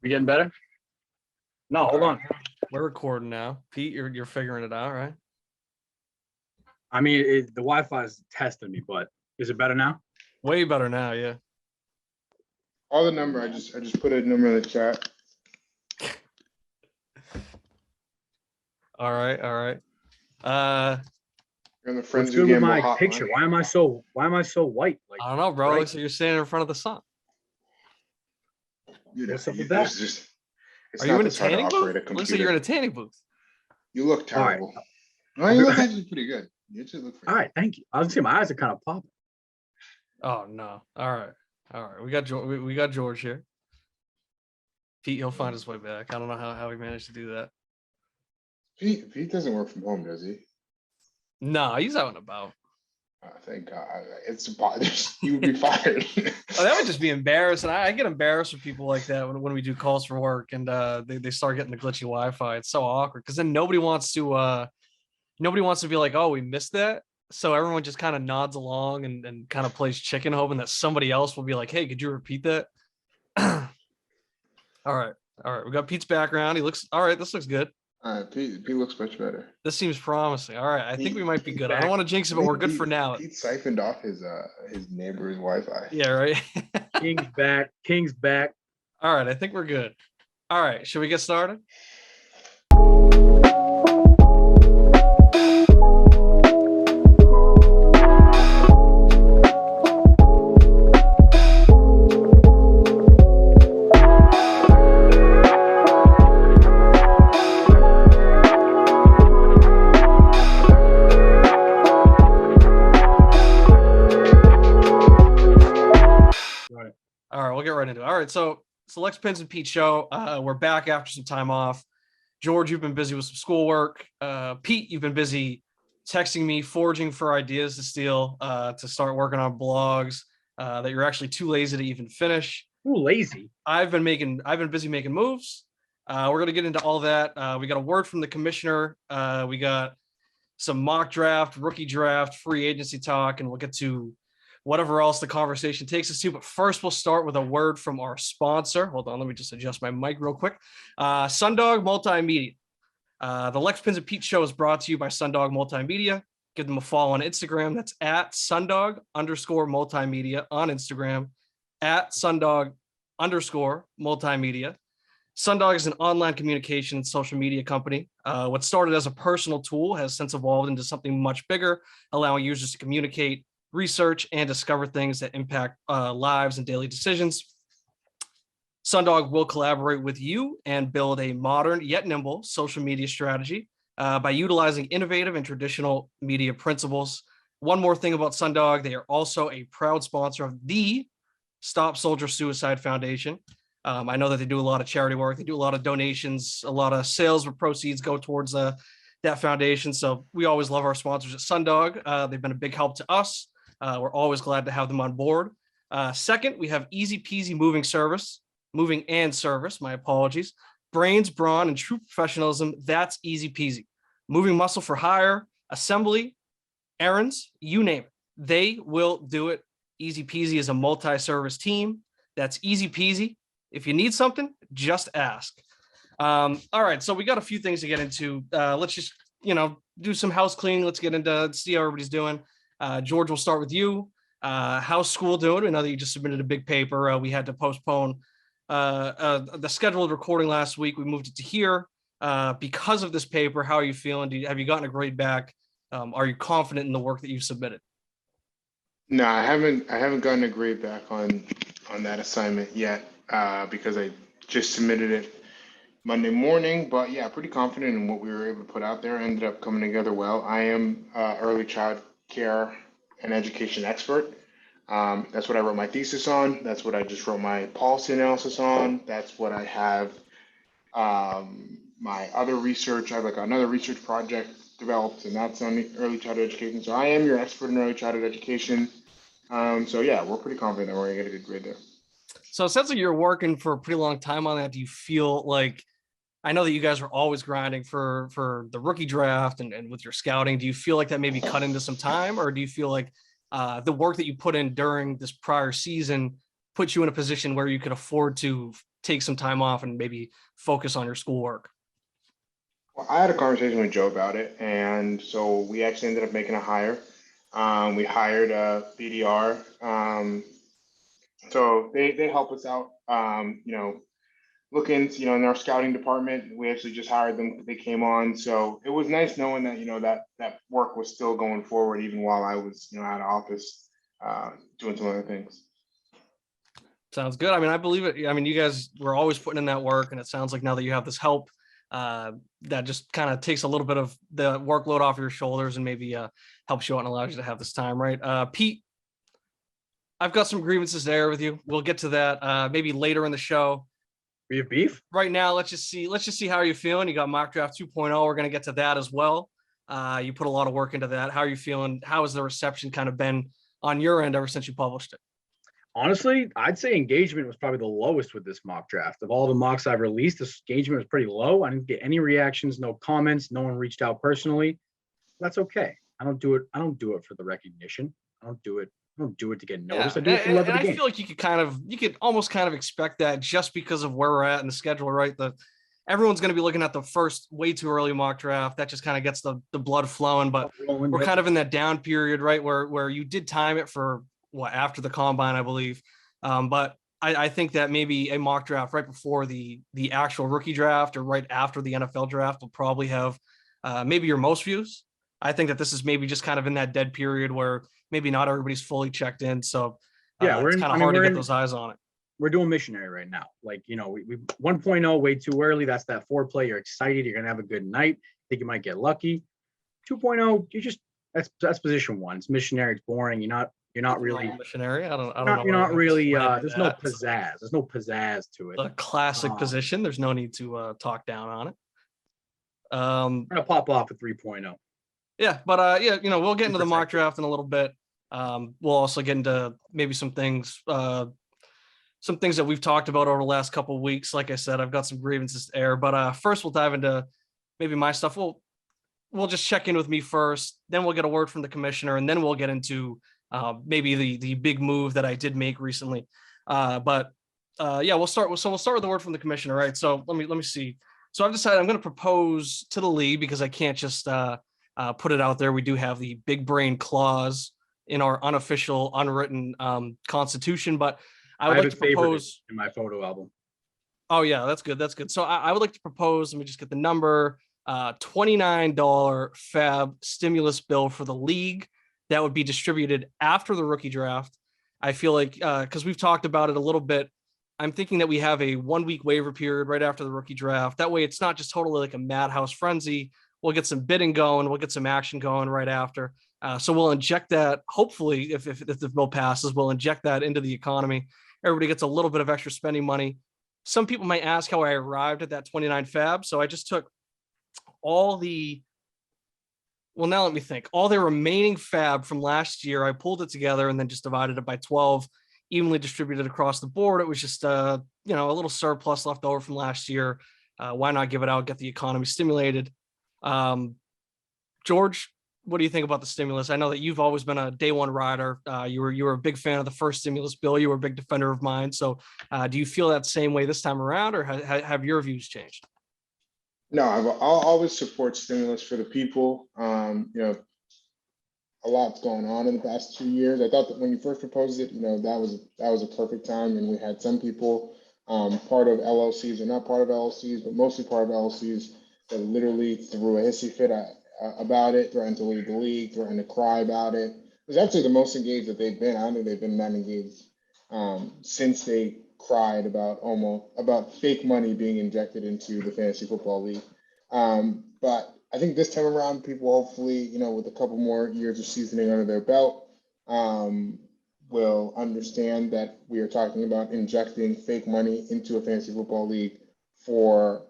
We getting better? No, hold on. We're recording now. Pete, you're figuring it out, right? I mean, the Wi-Fi is testing me, but is it better now? Way better now, yeah. All the number. I just put a number in the chat. All right. You're on the friends What's who good with gamble my hotline. picture? Why am I so white? Like, I don't know, bro. right? So you're standing in front of the sun. Dude, What's up with that? It's Are you not in a this hard to tanning operate booth? a Looks like you're in a tanning booth. You look terrible. All No, you look actually pretty good. You actually look pretty All right, thank you. I was saying my eyes are kind of popping. Oh no. All right. We got George here. Pete, he'll find his way back. I don't know how he managed to do that. Pete doesn't work from home, does he? No, he's out and about. Thank God. You would be fired. Oh, that would just be embarrassing. I get embarrassed with people like that when we do calls for work and they start getting the glitchy Wi-Fi. It's so awkward because then nobody wants to be like, oh, we missed that. So everyone just kind of nods along and kind of plays chicken, hoping that somebody else will be like, hey, could you repeat that? All right. We got Pete's background. He looks all right. This looks good. Pete looks much better. This seems promising. All right. I think we might be good. I don't want to jinx it, but we're good for now. Pete siphoned off his neighbor's Wi-Fi. Yeah, right. King's back. All right. I think we're good. All right. Should we get started? All right, we'll get right into it. All right, so Lex Pinz and Pete show. We're back after some time off. George, you've been busy with some schoolwork. Pete, you've been busy texting me, foraging for ideas to steal, to start working on blogs that you're actually too lazy to even finish. Ooh, lazy. I've been busy making moves. We're gonna get into all that. We got a word from the commissioner. We got some mock draft, rookie draft, free agency talk, and we'll get to whatever else the conversation takes us to. But first, we'll start with a word from our sponsor. Hold on, let me just adjust my mic real quick. Sundog Multimedia. The Lex Pinz and Pete show is brought to you by Sundog Multimedia. Give them a follow on Instagram. That's at Sundog_multimedia on Instagram, at Sundog_multimedia. Sundog is an online communication and social media company. What started as a personal tool has since evolved into something much bigger, allowing users to communicate, research, and discover things that impact lives and daily decisions. Sundog will collaborate with you and build a modern yet nimble social media strategy by utilizing innovative and traditional media principles. One more thing about Sundog, they are also a proud sponsor of the Stop Soldier Suicide Foundation. I know that they do a lot of charity work. They do a lot of donations, a lot of sales where proceeds go towards that foundation. So we always love our sponsors at Sundog. They've been a big help to us. We're always glad to have them on board. Second, we have Easy Peasy Moving and Service, my apologies. Brains, brawn, and true professionalism, that's Easy Peasy. Moving muscle for hire, assembly, errands, you name it. They will do it. Easy Peasy is a multi-service team. That's Easy Peasy. If you need something, just ask. All right, so we got a few things to get into. Let's just, do some house cleaning. Let's get into, see how everybody's doing. George, we'll start with you. How's school doing? I know that you just submitted a big paper. We had to postpone the scheduled recording last week. We moved it to here because of this paper. How are you feeling? Have you gotten a grade back? Are you confident in the work that you've submitted? No, I haven't gotten a grade back on that assignment yet because I just submitted it Monday morning. But yeah, pretty confident in what we were able to put out there. Ended up coming together well. I am early child care and education expert. That's what I wrote my thesis on. That's what I just wrote my policy analysis on. That's what I have my other research. I have like another research project developed, and that's on early childhood education. So I am your expert in early childhood education. So yeah, we're pretty confident that we're gonna get a good grade there. So it sounds like you're working for a pretty long time on that. Do you feel like, I know that you guys are always grinding for the rookie draft and with your scouting. Do you feel like that maybe cut into some time, or do you feel like the work that you put in during this prior season put you in a position where you could afford to take some time off and maybe focus on your schoolwork? Well, I had a conversation with Joe about it, and so we actually ended up making a hire. We hired a BDR. So they help us out. Looking, in our scouting department, we actually just hired them. They came on, so it was nice knowing that that work was still going forward even while I was out of office, doing some other things. Sounds good. I mean, I believe it. I mean, you guys were always putting in that work, and it sounds like now that you have this help, that just kind of takes a little bit of the workload off your shoulders and maybe helps you out and allows you to have this time, right? Pete, I've got some grievances to air with you. We'll get to that maybe later in the show. We have beef right now. Let's just see how you're feeling. You got mock draft 2.0. We're going to get to that as well. You put a lot of work into that. How are you feeling? How has the reception kind of been on your end ever since you published it? Honestly, I'd say engagement was probably the lowest with this mock draft. Of all the mocks I've released, this engagement was pretty low. I didn't get any reactions, no comments. No one reached out personally. That's okay. I don't do it for the recognition. I don't do it to get noticed. Yeah. I do it for love of the game. I feel like you could almost kind of expect that just because of where we're at in the schedule, right? Everyone's going to be looking at the first way too early mock draft. That just kind of gets the blood flowing, but we're kind of in that down period, right? Where you did time it for after the combine, I believe. But I think that maybe a mock draft right before the actual rookie draft or right after the NFL draft will probably have maybe your most views. I think that this is maybe just kind of in that dead period where maybe not everybody's fully checked in. So it's kind of hard to get those eyes on it. We're doing missionary right now. Like, we 1.0 way too early. That's that foreplay. You're excited. You're going to have a good night. Think you might get lucky. 2.0, that's position one. It's missionary. It's boring. You're not really missionary. I don't know. You're not really, there's no pizzazz. There's no pizzazz to it. The classic position. There's no need to talk down on it. I'm going to pop off at 3.0. Yeah, but we'll get into the mock draft in a little bit. We'll also get into maybe some things that we've talked about over the last couple of weeks. Like I said, I've got some grievances to air, but first we'll dive into maybe my stuff. We'll just check in with me first, then we'll get a word from the commissioner, and then we'll get into maybe the big move that I did make recently. We'll start with the word from the commissioner, right? So let me see. So I've decided I'm going to propose to the league, because I can't just put it out there. We do have the big brain clause in our unofficial, unwritten constitution, but I would like to propose in my photo album. Oh yeah, that's good. That's good. So I would like to propose, let me just get the number, $29 fab stimulus bill for the league that would be distributed after the rookie draft. I feel like, because we've talked about it a little bit, I'm thinking that we have a 1 week waiver period right after the rookie draft. That way it's not just totally like a madhouse frenzy. We'll get some bidding going. We'll get some action going right after. So we'll inject that. Hopefully, if the bill passes, we'll inject that into the economy. Everybody gets a little bit of extra spending money. Some people might ask how I arrived at that 29 fab. So I just took all the remaining fab from last year. I pulled it together and then just divided it by 12, evenly distributed across the board. It was just a little surplus left over from last year. Why not give it out, get the economy stimulated? George, what do you think about the stimulus? I know that you've always been a day one rider. You were a big fan of the first stimulus bill. You were a big defender of mine. So do you feel that same way this time around, or have your views changed? No, I'll always support stimulus for the people. A lot's going on in the past 2 years. I thought that when you first proposed it, that was a perfect time, and we had some people part of LLCs or not part of LLCs, but mostly part of LLCs that literally threw a hissy fit about it, threatened to leave the league, threatened to cry about it. It was actually the most engaged that they've been. I don't think they've been that engaged since they cried about fake money being injected into the fantasy football league. But I think this time around, people hopefully, with a couple more years of seasoning under their belt, will understand that we are talking about injecting fake money into a fantasy football league for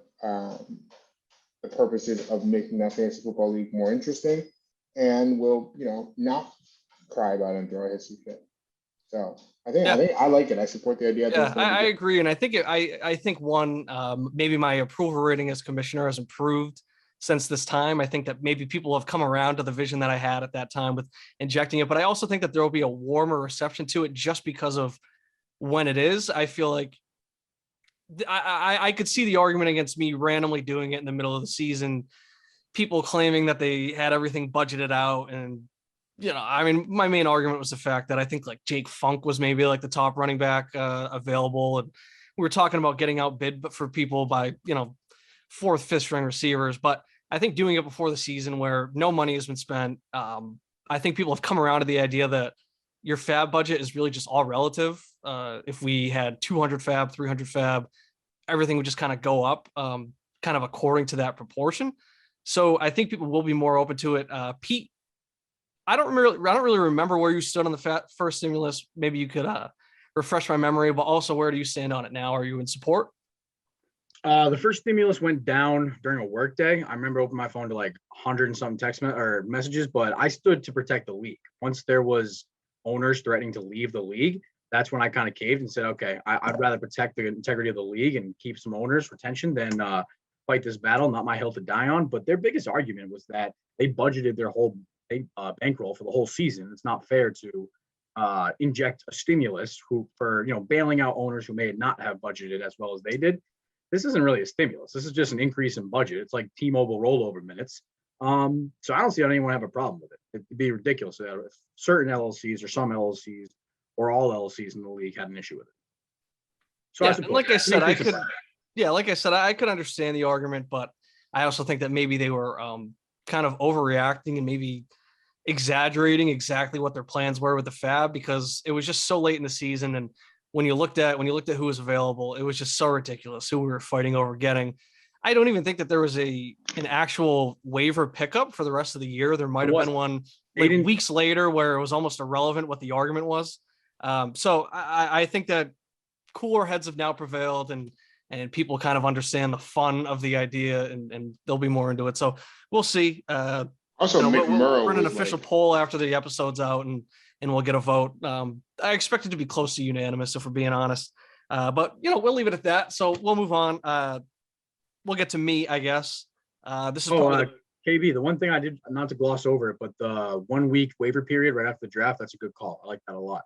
the purposes of making that fantasy football league more interesting, and will, not cry about it and throw a hissy fit. So I think I like it. I support the idea. Yeah, I agree, and I think I think maybe my approval rating as commissioner has improved since this time. I think that maybe people have come around to the vision that I had at that time with injecting it, but I also think that there will be a warmer reception to it just because of when it is. I feel like I could see the argument against me randomly doing it in the middle of the season, people claiming that they had everything budgeted out. And, I mean, my main argument was the fact that I think like Jake Funk was maybe like the top running back available. And we were talking about getting outbid, but for people by, fourth, fifth string receivers. But I think doing it before the season where no money has been spent, I think people have come around to the idea that your fab budget is really just all relative. If we had 200 fab, 300 fab, everything would just kind of go up, kind of according to that proportion. So I think people will be more open to it. Pete, I don't really remember where you stood on the first stimulus. Maybe you could refresh my memory, but also where do you stand on it now? Are you in support? The first stimulus went down during a work day. I remember opening my phone to like 100 and something text or messages, but I stood to protect the league. Once there was owners threatening to leave the league, that's when I kind of caved and said, okay, I'd rather protect the integrity of the league and keep some owners retention than fight this battle, not my hill to die on. But their biggest argument was that they budgeted their whole bankroll for the whole season. It's not fair to inject a stimulus for bailing out owners who may not have budgeted as well as they did. This isn't really a stimulus. This is just an increase in budget. It's like T-Mobile rollover minutes. So I don't see how anyone have a problem with it. It'd be ridiculous if certain LLCs or some LLCs or all LLCs in the league had an issue with it. So yeah, like I said, I could understand the argument, but I also think that maybe they were kind of overreacting and maybe exaggerating exactly what their plans were with the fab, because it was just so late in the season. And when you looked at who was available, it was just so ridiculous who we were fighting over getting. I don't even think that there was an actual waiver pickup for the rest of the year. There might have been one like weeks later where it was almost irrelevant what the argument was. So I think that cooler heads have now prevailed, and people kind of understand the fun of the idea, and they'll be more into it. So we'll see. Also, we'll run an official poll after the episode's out, and we'll get a vote. I expect it to be close to unanimous, if we're being honest. But we'll leave it at that. So we'll move on. We'll get to me, I guess. This is KB. The one thing I did, not to gloss over it, but the 1 week waiver period right after the draft, that's a good call. I like that a lot.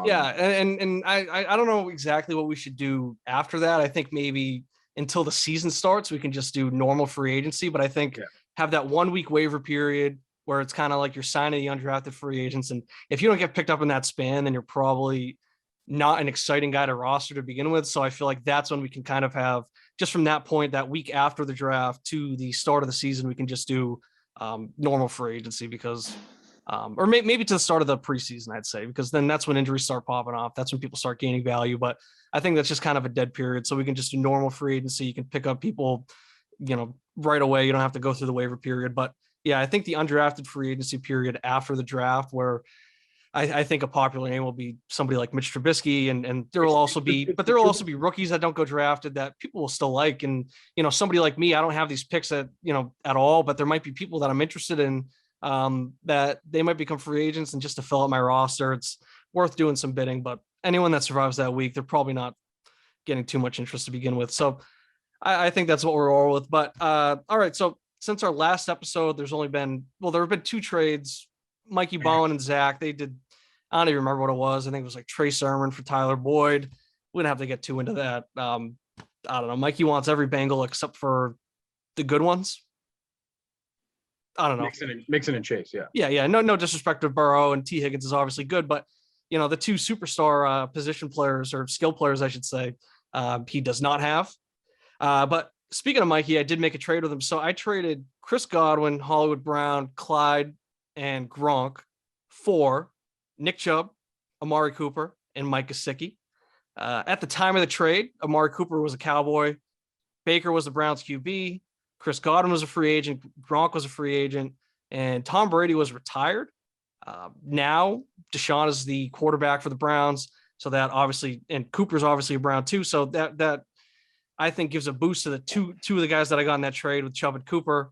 Yeah, and I don't know exactly what we should do after that. I think maybe until the season starts, we can just do normal free agency. But I think have that 1 week waiver period where it's kind of like you're signing the undrafted free agents. And if you don't get picked up in that span, then you're probably not an exciting guy to roster to begin with. So I feel like that's when we can kind of have, just from that point, that week after the draft to the start of the season, we can just do normal free agency because, or maybe to the start of the preseason, I'd say, because then that's when injuries start popping off. That's when people start gaining value. But I think that's just kind of a dead period. So we can just do normal free agency. You can pick up people, right away. You don't have to go through the waiver period. But yeah, I think the undrafted free agency period after the draft, where I think a popular name will be somebody like Mitch Trubisky, and there will also be rookies that don't go drafted that people will still like. And, somebody like me, I don't have these picks at all, but there might be people that I'm interested in that they might become free agents, and just to fill out my roster, it's worth doing some bidding. But anyone that survives that week, they're probably not getting too much interest to begin with. So I think that's what we're all with. But all right. So since our last episode, there have been two trades. Mikey Bowen and Zach, they did, I don't even remember what it was. I think it was like Trey Sermon for Tyler Boyd. We didn't have to get too into that. I don't know. Mikey wants every Bengal except for the good ones. I don't know. Mixon and Chase, yeah. Yeah. No disrespect to Burrow, and T. Higgins is obviously good, but the two superstar position players, or skill players, I should say, he does not have. But speaking of Mikey, I did make a trade with him. So I traded Chris Godwin, Hollywood Brown, Clyde, and Gronk for Nick Chubb, Amari Cooper, and Mike Gesicki. At the time of the trade, Amari Cooper was a Cowboy. Baker was the Browns QB. Chris Godwin was a free agent. Gronk was a free agent. And Tom Brady was retired. Now Deshaun is the quarterback for the Browns. So that obviously, and Cooper's obviously a Brown too. So that I think gives a boost to the two of the guys that I got in that trade with Chubb and Cooper.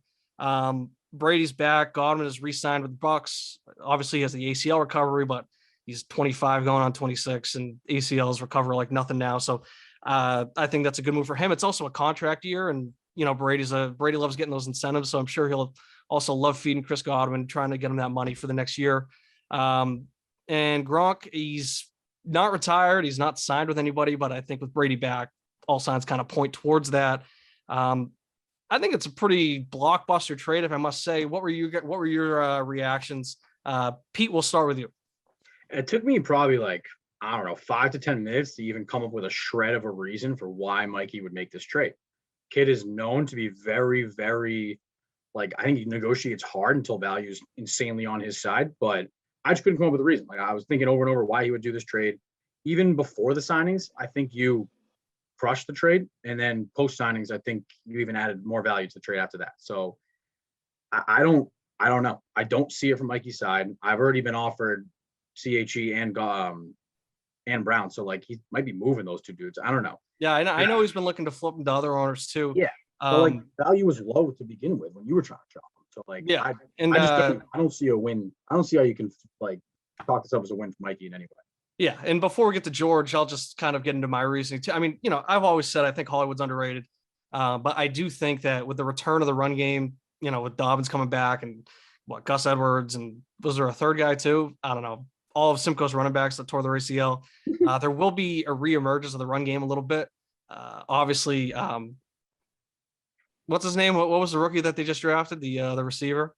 Brady's back. Godwin is re-signed with the Bucks. Obviously, he has the ACL recovery, but he's 25 going on 26, and ACLs recover like nothing now. So I think that's a good move for him. It's also a contract year, and Brady loves getting those incentives, so I'm sure he'll also love feeding Chris Godwin, trying to get him that money for the next year. And Gronk, he's not retired. He's not signed with anybody, but I think with Brady back, all signs kind of point towards that. I think it's a pretty blockbuster trade, if I must say. What were your reactions? Pete, we'll start with you. It took me probably like, I don't know, 5 to 10 minutes to even come up with a shred of a reason for why Mikey would make this trade. Kid is known to be very, very, like, I think he negotiates hard until value is insanely on his side, but I just couldn't come up with a reason. Like, I was thinking over and over why he would do this trade. Even before the signings, I think you crushed the trade. And then post signings, I think you even added more value to the trade after that. So I don't know. I don't see it from Mikey's side. I've already been offered CHE and Brown. So like he might be moving those two dudes. I don't know. Yeah, I know he's been looking to flip them to other owners too. Yeah. But like value was low to begin with when you were trying to drop them. So like, yeah, I don't see a win. I don't see how you can like talk this up as a win for Mikey in any way. Yeah, and before we get to George, I'll just kind of get into my reasoning too. I mean, I've always said I think Hollywood's underrated, but I do think that with the return of the run game, with Dobbins coming back and Gus Edwards, and was there a third guy too? I don't know. All of Simcoe's running backs that tore their ACL. There will be a reemergence of the run game a little bit. Obviously, what's his name? What was the rookie that they just drafted? The receiver.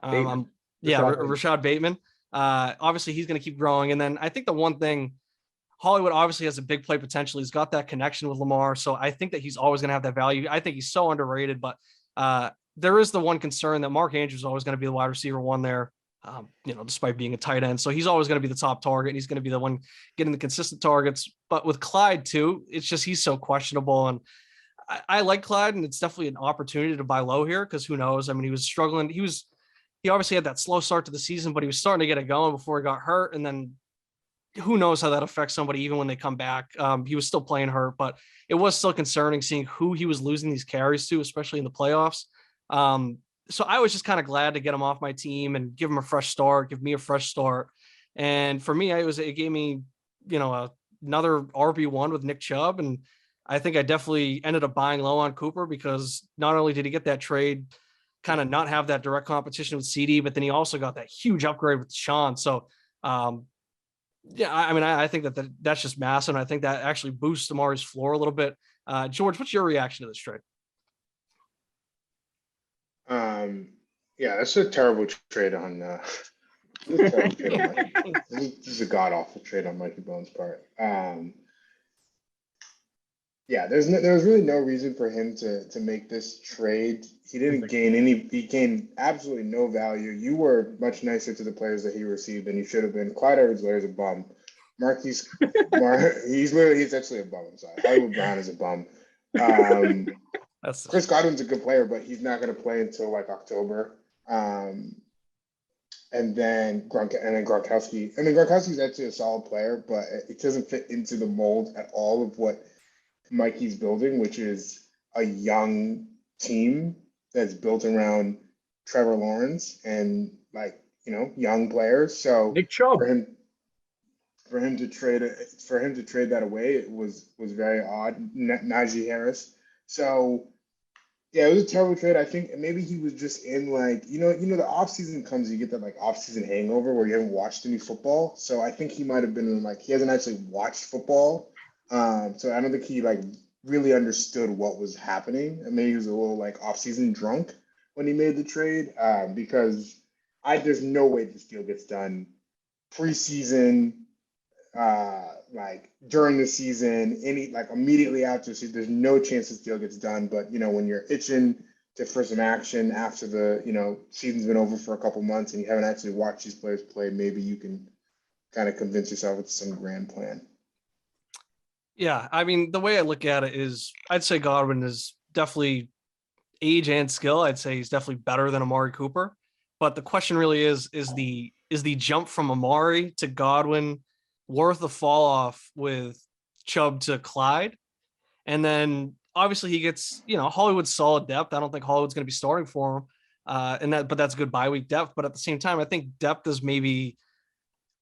Rashad Bateman. Obviously, he's going to keep growing. And then I think the one thing, Hollywood obviously has a big play potential. He's got that connection with Lamar. So I think that he's always going to have that value. I think he's so underrated, but there is the one concern that Mark Andrews is always going to be the wide receiver one there, despite being a tight end. So he's always going to be the top target, and he's going to be the one getting the consistent targets. But with Clyde too, it's just he's so questionable. And I like Clyde, and it's definitely an opportunity to buy low here because who knows? I mean, he was struggling. He obviously had that slow start to the season, but he was starting to get it going before he got hurt. And then who knows how that affects somebody even when they come back. He was still playing hurt, but it was still concerning seeing who he was losing these carries to, especially in the playoffs. So I was just kind of glad to get him off my team and give him a fresh start, give me a fresh start. And for me, it gave me, another RB1 with Nick Chubb. And I think I definitely ended up buying low on Cooper because not only did he get that trade, kind of not have that direct competition with CD, but then he also got that huge upgrade with Sean. So, I think that's just massive. And I think that actually boosts Amari's floor a little bit. George, what's your reaction to this trade? That's a terrible trade on this is a god awful trade on Mikey Bones' part. There was really no reason for him to make this trade. He didn't he gained absolutely no value. You were much nicer to the players that he received than you should have been. Clyde Edwards-Helaire is a bum. He's actually a bum. I'm sorry. Hollywood Brown is a bum. Chris Godwin's a good player, but he's not going to play until like October. And then Gronkowski. I mean, Gronkowski's actually a solid player, but it doesn't fit into the mold at all of what Mikey's building, which is a young team that's built around Trevor Lawrence and young players. So Nick Chubb. For him to trade that away, it was very odd. Najee Harris. So yeah, it was a terrible trade. I think maybe he was just in the off season comes, you get that like off season hangover where you haven't watched any football. So I think he might have been in he hasn't actually watched football. So I don't think he really understood what was happening. And maybe he was a little off-season drunk when he made the trade, because there's no way this deal gets done preseason, during the season, immediately after the season. There's no chance this deal gets done. But when you're itching for some action after the season's been over for a couple months and you haven't actually watched these players play, maybe you can kind of convince yourself it's some grand plan. Yeah, I mean, the way I look at it is I'd say Godwin is definitely age and skill. I'd say he's definitely better than Amari Cooper. But the question really is the jump from Amari to Godwin worth the fall off with Chubb to Clyde? And then obviously he gets, Hollywood's solid depth. I don't think Hollywood's going to be starting for him. But that's good bye week depth. But at the same time, I think depth is maybe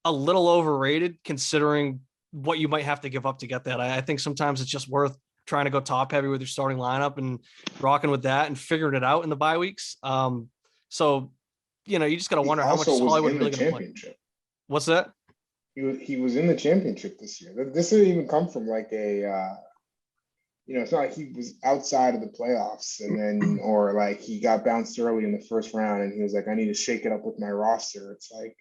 a little overrated considering what you might have to give up to get that. I think sometimes it's just worth trying to go top heavy with your starting lineup and rocking with that and figuring it out in the bye weeks. So, you just got to wonder how much is Hollywood really going to play. What's that? he was in the championship this year. This didn't even come from like a it's not like he was outside of the playoffs and then or like he got bounced early in the first round and he was like, I need to shake it up with my roster. It's like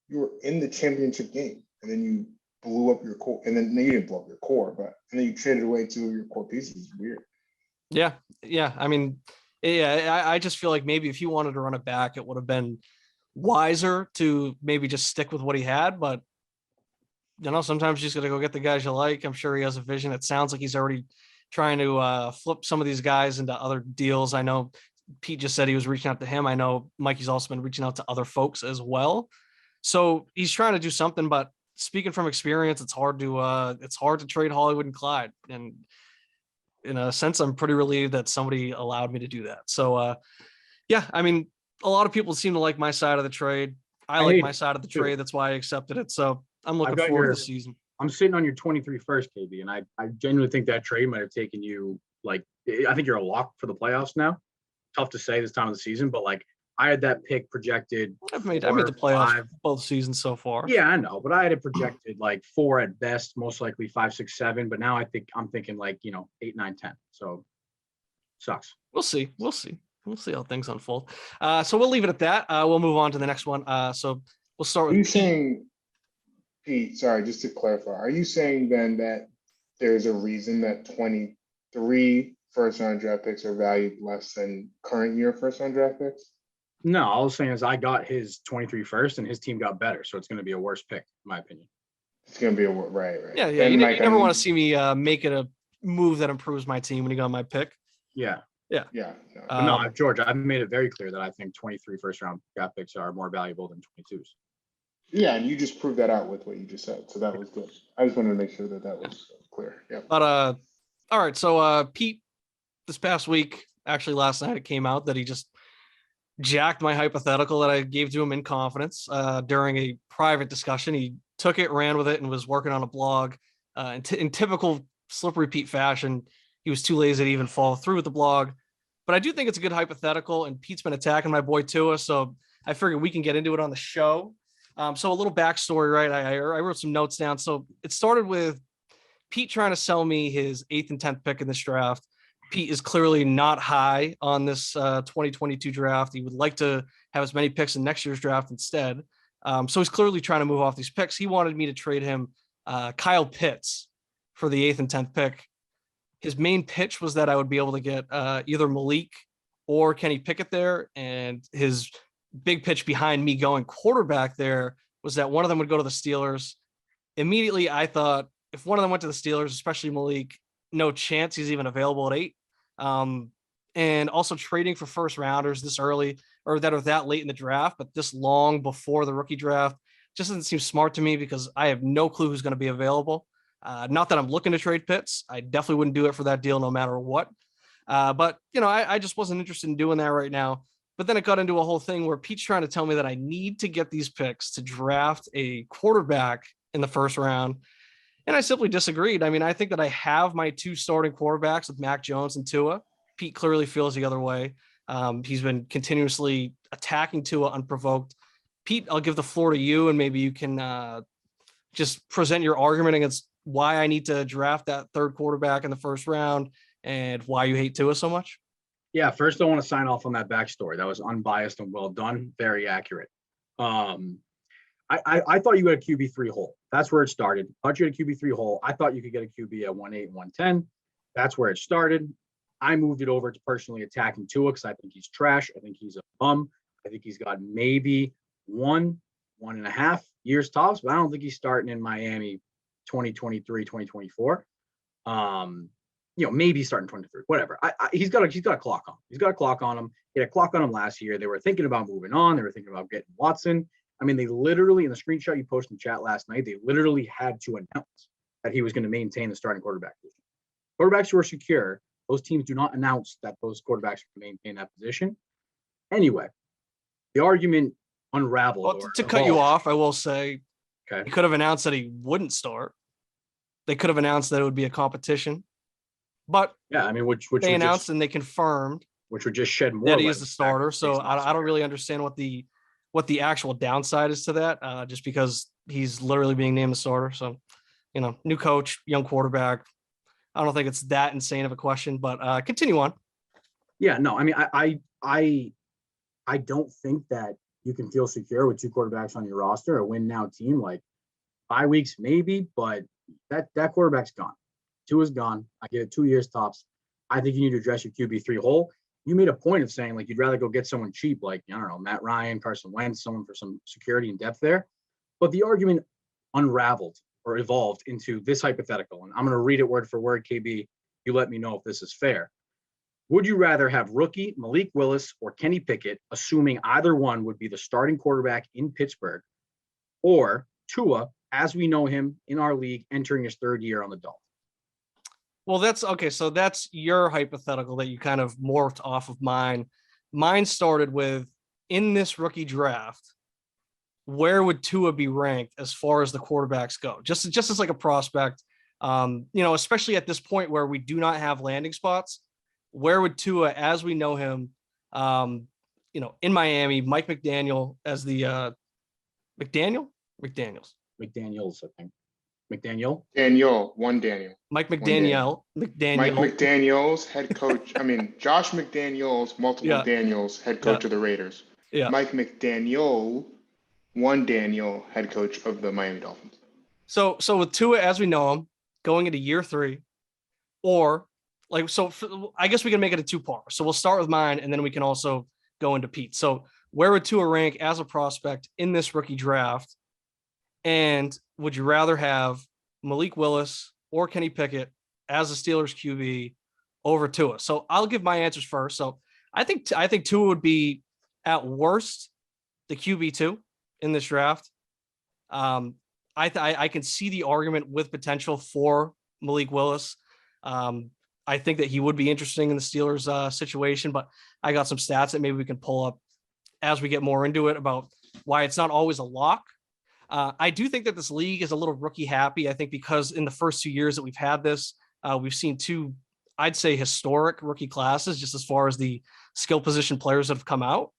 you were in the championship game and then you blew up your core, and then you didn't blow up your core, and then you traded away 2 of your core pieces. It's weird. Yeah. I mean, I just feel like maybe if he wanted to run it back, it would have been wiser to maybe just stick with what he had. But sometimes you just got to go get the guys you like. I'm sure he has a vision. It sounds like he's already trying to flip some of these guys into other deals. I know Pete just said he was reaching out to him. I know Mikey's also been reaching out to other folks as well. So he's trying to do something, but speaking from experience, it's hard to trade Hollywood and Clyde. And in a sense, I'm pretty relieved that somebody allowed me to do that. So I mean, a lot of people seem to like my side of the trade. I like my side of the trade. That's why I accepted it. So I'm looking forward to the season. I'm sitting on your 23 first, KB, and I genuinely think that trade might have taken you, like, I think you're a lock for the playoffs now. Tough to say this time of the season, but like I had that pick projected. I've made the playoffs both seasons so far. Yeah, I know, but I had it projected like 4 at best, most likely 5, 6, 7. But now I'm thinking like 8, 9, 10. So sucks. We'll see how things unfold. So we'll leave it at that. We'll move on to the next one. So we'll start with. Are you saying, Pete? Sorry, just to clarify, are you saying then that there's a reason that 23 first-round draft picks are valued less than current year first-round draft picks? No, all I was saying is I got his 23 first, and his team got better, so it's going to be a worse pick, in my opinion. It's going to be right. Yeah. You never want to see me make it a move that improves my team when you got my pick. Yeah. No, George, I've made it very clear that I think 23 first-round draft picks are more valuable than 22s. Yeah, and you just proved that out with what you just said, so that was good. I just wanted to make sure that was clear. Yeah. But all right. So Pete, this past week, actually last night, it came out that he just jacked my hypothetical that I gave to him in confidence during a private discussion. He took it, ran with it, and was working on a blog. In typical slippery Pete fashion, he was too lazy to even follow through with the blog. But I do think it's a good hypothetical, and Pete's been attacking my boy Tua, so I figured we can get into it on the show. So a little backstory, right? I wrote some notes down. So it started with Pete trying to sell me his 8th and 10th pick in this draft. Pete is clearly not high on this 2022 draft. He would like to have as many picks in next year's draft instead. So he's clearly trying to move off these picks. He wanted me to trade him Kyle Pitts for the 8th and 10th pick. His main pitch was that I would be able to get either Malik or Kenny Pickett there. And his big pitch behind me going quarterback there was that one of them would go to the Steelers. Immediately, I thought if one of them went to the Steelers, especially Malik, no chance he's even available at 8. And also trading for first rounders this early or that are that late in the draft, but this long before the rookie draft just doesn't seem smart to me because I have no clue who's going to be available. Not that I'm looking to trade Pitts. I definitely wouldn't do it for that deal no matter what. But, I just wasn't interested in doing that right now. But then it got into a whole thing where Pete's trying to tell me that I need to get these picks to draft a quarterback in the first round. And I simply disagreed. I mean, I think that I have my 2 starting quarterbacks with Mac Jones and Tua. Pete clearly feels the other way. He's been continuously attacking Tua unprovoked. Pete, I'll give the floor to you, and maybe you can just present your argument against why I need to draft that 3rd quarterback in the first round and why you hate Tua so much. Yeah, first I want to sign off on that backstory. That was unbiased and well done. Very accurate. I thought you had a QB3 hole. That's where it started. I thought you had a QB3 hole. I thought you could get a QB at 1.8 and 110. That's where it started. I moved it over to personally attacking Tua because I think he's trash. I think he's a bum. I think he's got maybe 1.5 years tops, but I don't think he's starting in Miami 2023, 2024. Maybe starting 23, whatever. He's got a clock on. He's got a clock on him. He had a clock on him last year. They were thinking about moving on. They were thinking about getting Watson. I mean, they literally, in the screenshot you posted in chat last night, they literally had to announce that he was going to maintain the starting quarterback position. Quarterbacks who are secure, those teams do not announce that those quarterbacks can maintain that position. Anyway, the argument unraveled. Well, to cut you off, I will say, okay, he could have announced that he wouldn't start. They could have announced that it would be a competition. But yeah, I mean, which they announced and they confirmed which would just shed more that he is the starter. So I don't really understand what the what the actual downside is to that, just because he's literally being named the starter. So, new coach, young quarterback. I don't think it's that insane of a question, but continue on. Yeah, no, I mean, I don't think that you can feel secure with two quarterbacks on your roster, a win now team. Like 5 weeks, maybe, but that quarterback's gone. Tua's gone. I give it 2 years tops. I think you need to address your QB3 hole. You made a point of saying like you'd rather go get someone cheap, like, I don't know, Matt Ryan, Carson Wentz, someone for some security and depth there. But the argument unraveled or evolved into this hypothetical, and I'm going to read it word for word, KB. You let me know if this is fair. Would you rather have rookie Malik Willis or Kenny Pickett, assuming either one would be the starting quarterback in Pittsburgh, or Tua, as we know him in our league, entering his third year on the Dolphins? Well, that's okay. So that's your hypothetical that you kind of morphed off of mine. Mine started with, in this rookie draft, where would Tua be ranked as far as the quarterbacks go? Just as like a prospect, especially at this point where we do not have landing spots. Where would Tua, as we know him, in Miami, Mike McDaniel as the McDaniels, I think. McDaniel. Mike McDaniel. Mike McDaniels, head coach. Josh McDaniels, multiple Daniels, head coach of the Raiders. Yeah. Mike McDaniel, one Daniel, head coach of the Miami Dolphins. So with Tua, as we know him, going into year 3, or I guess we can make it a 2-part. So we'll start with mine, and then we can also go into Pete. So where would Tua rank as a prospect in this rookie draft? And would you rather have Malik Willis or Kenny Pickett as a Steelers QB over Tua? So I'll give my answers first. So I think Tua would be at worst the QB2 in this draft. I can see the argument with potential for Malik Willis. I think that he would be interesting in the Steelers situation, but I got some stats that maybe we can pull up as we get more into it about why it's not always a lock. I do think that this league is a little rookie happy. I think because in the first 2 years that we've had this, we've seen 2, I'd say, historic rookie classes, just as far as the skill position players that have come out.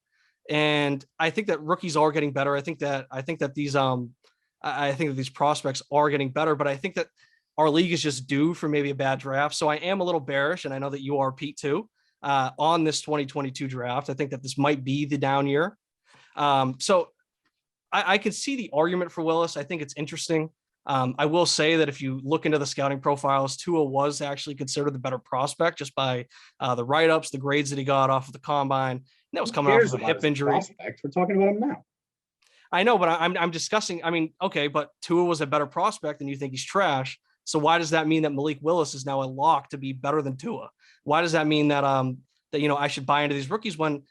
And I think that rookies are getting better. I think that these prospects are getting better, but I think that our league is just due for maybe a bad draft. So I am a little bearish, and I know that you are, Pete, too, on this 2022 draft. I think that this might be the down year. So I can see the argument for Willis. I think it's interesting. I will say that if you look into the scouting profiles, Tua was actually considered the better prospect just by the write-ups, the grades that he got off of the combine. And that was coming off of a hip injury. Prospect? We're talking about him now. I know, but I'm discussing. Okay, but Tua was a better prospect, and you think he's trash. So why does that mean that Malik Willis is now a lock to be better than Tua? Why does that mean that I should buy into these rookies when,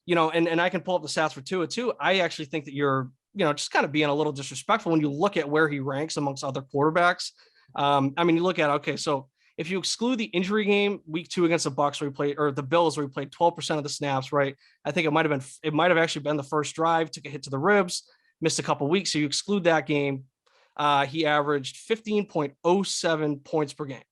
and I can pull up the stats for Tua too. I actually think that you're just kind of being a little disrespectful when you look at where he ranks amongst other quarterbacks. You look at, okay, so if you exclude the injury game, week 2 against the Bucs where he played, or the Bills where he played 12% of the snaps, right? I think it might have actually been the first drive, took a hit to the ribs, missed a couple weeks. So you exclude that game. He averaged 15.07 points per game.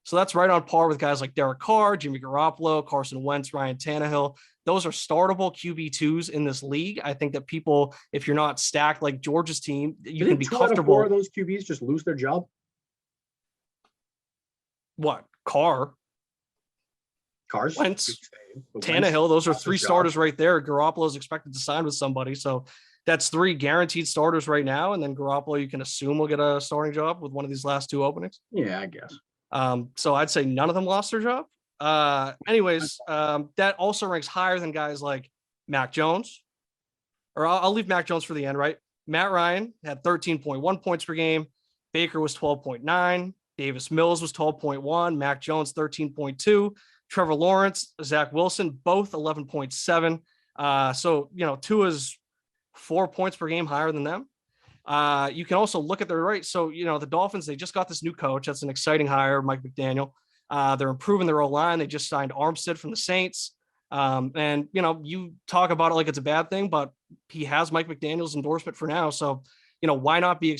So that's right on par with guys like Derek Carr, Jimmy Garoppolo, Carson Wentz, Ryan Tannehill. Those are startable QB2s in this league. I think that people, if you're not stacked like Georgia's team, you can be comfortable. 4 of those QBs just lose their job? What? Carr? Wentz, Tannehill. Those are 3 starters right there. Garoppolo is expected to sign with somebody. So that's 3 guaranteed starters right now. And then Garoppolo, you can assume, will get a starting job with one of these last 2 openings. Yeah, I guess. So I'd say none of them lost their job. That also ranks higher than guys like Mac Jones, or I'll leave Mac Jones for the end, right? Matt Ryan had 13.1 points per game. Baker was 12.9. Davis Mills was 12.1. Mac Jones, 13.2. Trevor Lawrence, Zach Wilson, both 11.7. So, Tua's 4 points per game higher than them. You can also look at their right. So, the Dolphins, they just got this new coach. That's an exciting hire, Mike McDaniel. They're improving their O-line. They just signed Armstead from the Saints. And you talk about it like it's a bad thing, but he has Mike McDaniel's endorsement for now. So, why not be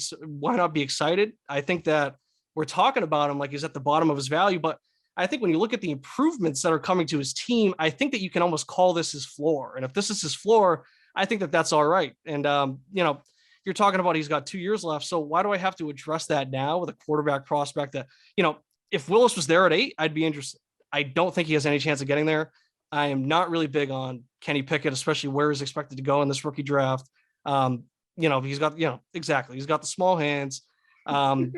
excited? I think that we're talking about him like he's at the bottom of his value, but I think when you look at the improvements that are coming to his team, I think that you can almost call this his floor. And if this is his floor, I think that that's all right. And, you're talking about he's got 2 years left. So why do I have to address that now with a quarterback prospect that, if Willis was there at 8, I'd be interested. I don't think he has any chance of getting there. I am not really big on Kenny Pickett, especially where he's expected to go in this rookie draft. He's got, exactly. He's got the small hands. I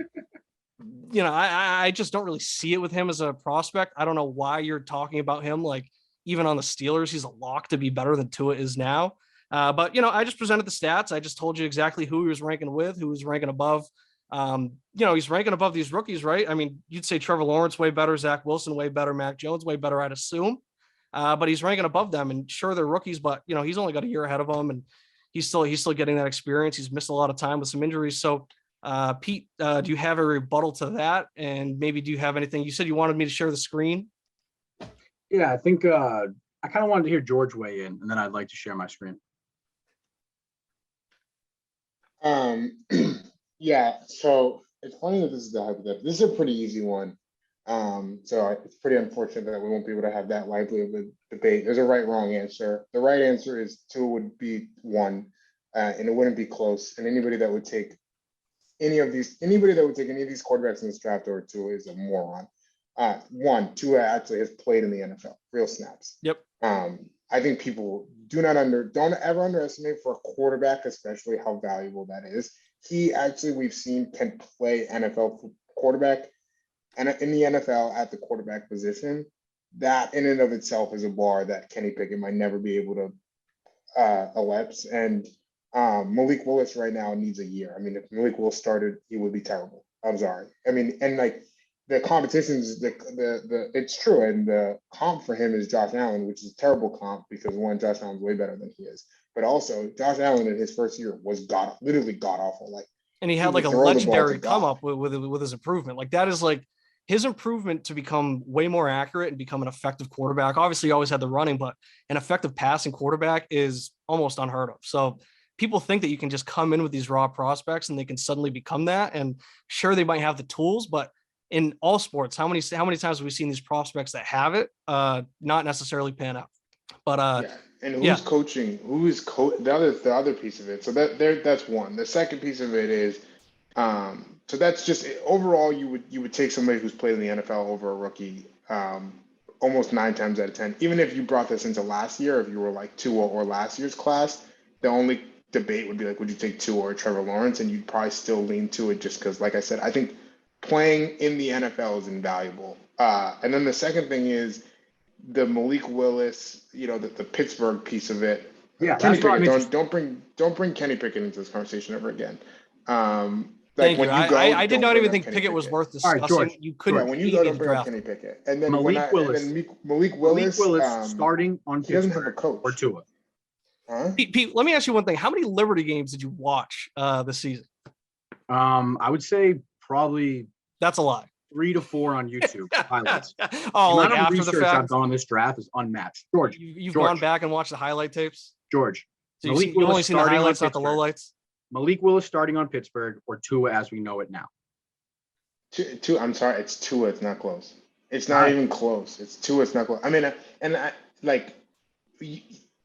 just don't really see it with him as a prospect. I don't know why you're talking about him. Like, even on the Steelers, he's a lock to be better than Tua is now. But I just presented the stats. I just told you exactly who he was ranking with, who was ranking above. He's ranking above these rookies, right? I mean, you'd say Trevor Lawrence way better, Zach Wilson way better, Mac Jones way better, I'd assume. But he's ranking above them, and sure, they're rookies, but he's only got a year ahead of them, and he's still getting that experience. He's missed a lot of time with some injuries. So, Pete, do you have a rebuttal to that? And maybe do you have anything? You said you wanted me to share the screen. Yeah, I think I kind of wanted to hear George weigh in, and then I'd like to share my screen. Yeah, so it's funny that this is the hypothetical. This is a pretty easy one. So it's pretty unfortunate that we won't be able to have that lively of a debate. There's a right-wrong answer. The right answer is 2 would be 1, and it wouldn't be close. And anybody that would take any of these quarterbacks in this draft over 2 is a moron. 1, 2 actually has played in the NFL, real snaps. Yep. I think people don't ever underestimate for a quarterback, especially how valuable that is. He actually, we've seen, can play NFL quarterback and in the NFL at the quarterback position. That in and of itself is a bar that Kenny Pickett might never be able to ellipse. And Malik Willis right now needs a year. I mean, if Malik Willis started, he would be terrible. I'm sorry. I mean, and like the competitions, it's true. And the comp for him is Josh Allen, which is a terrible comp because one, Josh Allen's way better than he is. But also, Josh Allen in his first year was literally god awful. Like, and he had like a legendary come up with his improvement. Like, that is like his improvement to become way more accurate and become an effective quarterback. Obviously, he always had the running, but an effective passing quarterback is almost unheard of. So people think that you can just come in with these raw prospects and they can suddenly become that. And sure, they might have the tools, but in all sports, how many times have we seen these prospects that have it not necessarily pan out? But and who's coaching? Who is the other piece of it? So that's one. The second piece of it is so that's just overall you would take somebody who's played in the NFL over a rookie almost 9 times out of 10. Even if you brought this into last year, if you were like Tua or last year's class, the only debate would be like, would you take Tua or Trevor Lawrence? And you'd probably still lean to it just because, like I said, I think playing in the NFL is invaluable. And then the second thing is the Malik Willis, the Pittsburgh piece of it. Yeah, Kenny Pickett, don't bring Kenny Pickett into this conversation ever again. Thank you. I did not even think Pickett was worth discussing. All right, George. You couldn't. When you go, don't bring up Kenny Pickett. And then Malik Willis starting on he doesn't have a coach or Tua. Huh? Pete, let me ask you one thing. How many Liberty games did you watch this season? I would say probably that's a lie. 3 to 4 on YouTube highlights. Oh, the like after research the fact. I've done on this draft is unmatched. George, you've gone back and watched the highlight tapes. George, So you've only seen the highlights, not the lowlights. Malik Willis starting on Pittsburgh or Tua as we know it now. I'm sorry, it's Tua. It's not close. It's not even close. It's Tua. It's not close. I mean,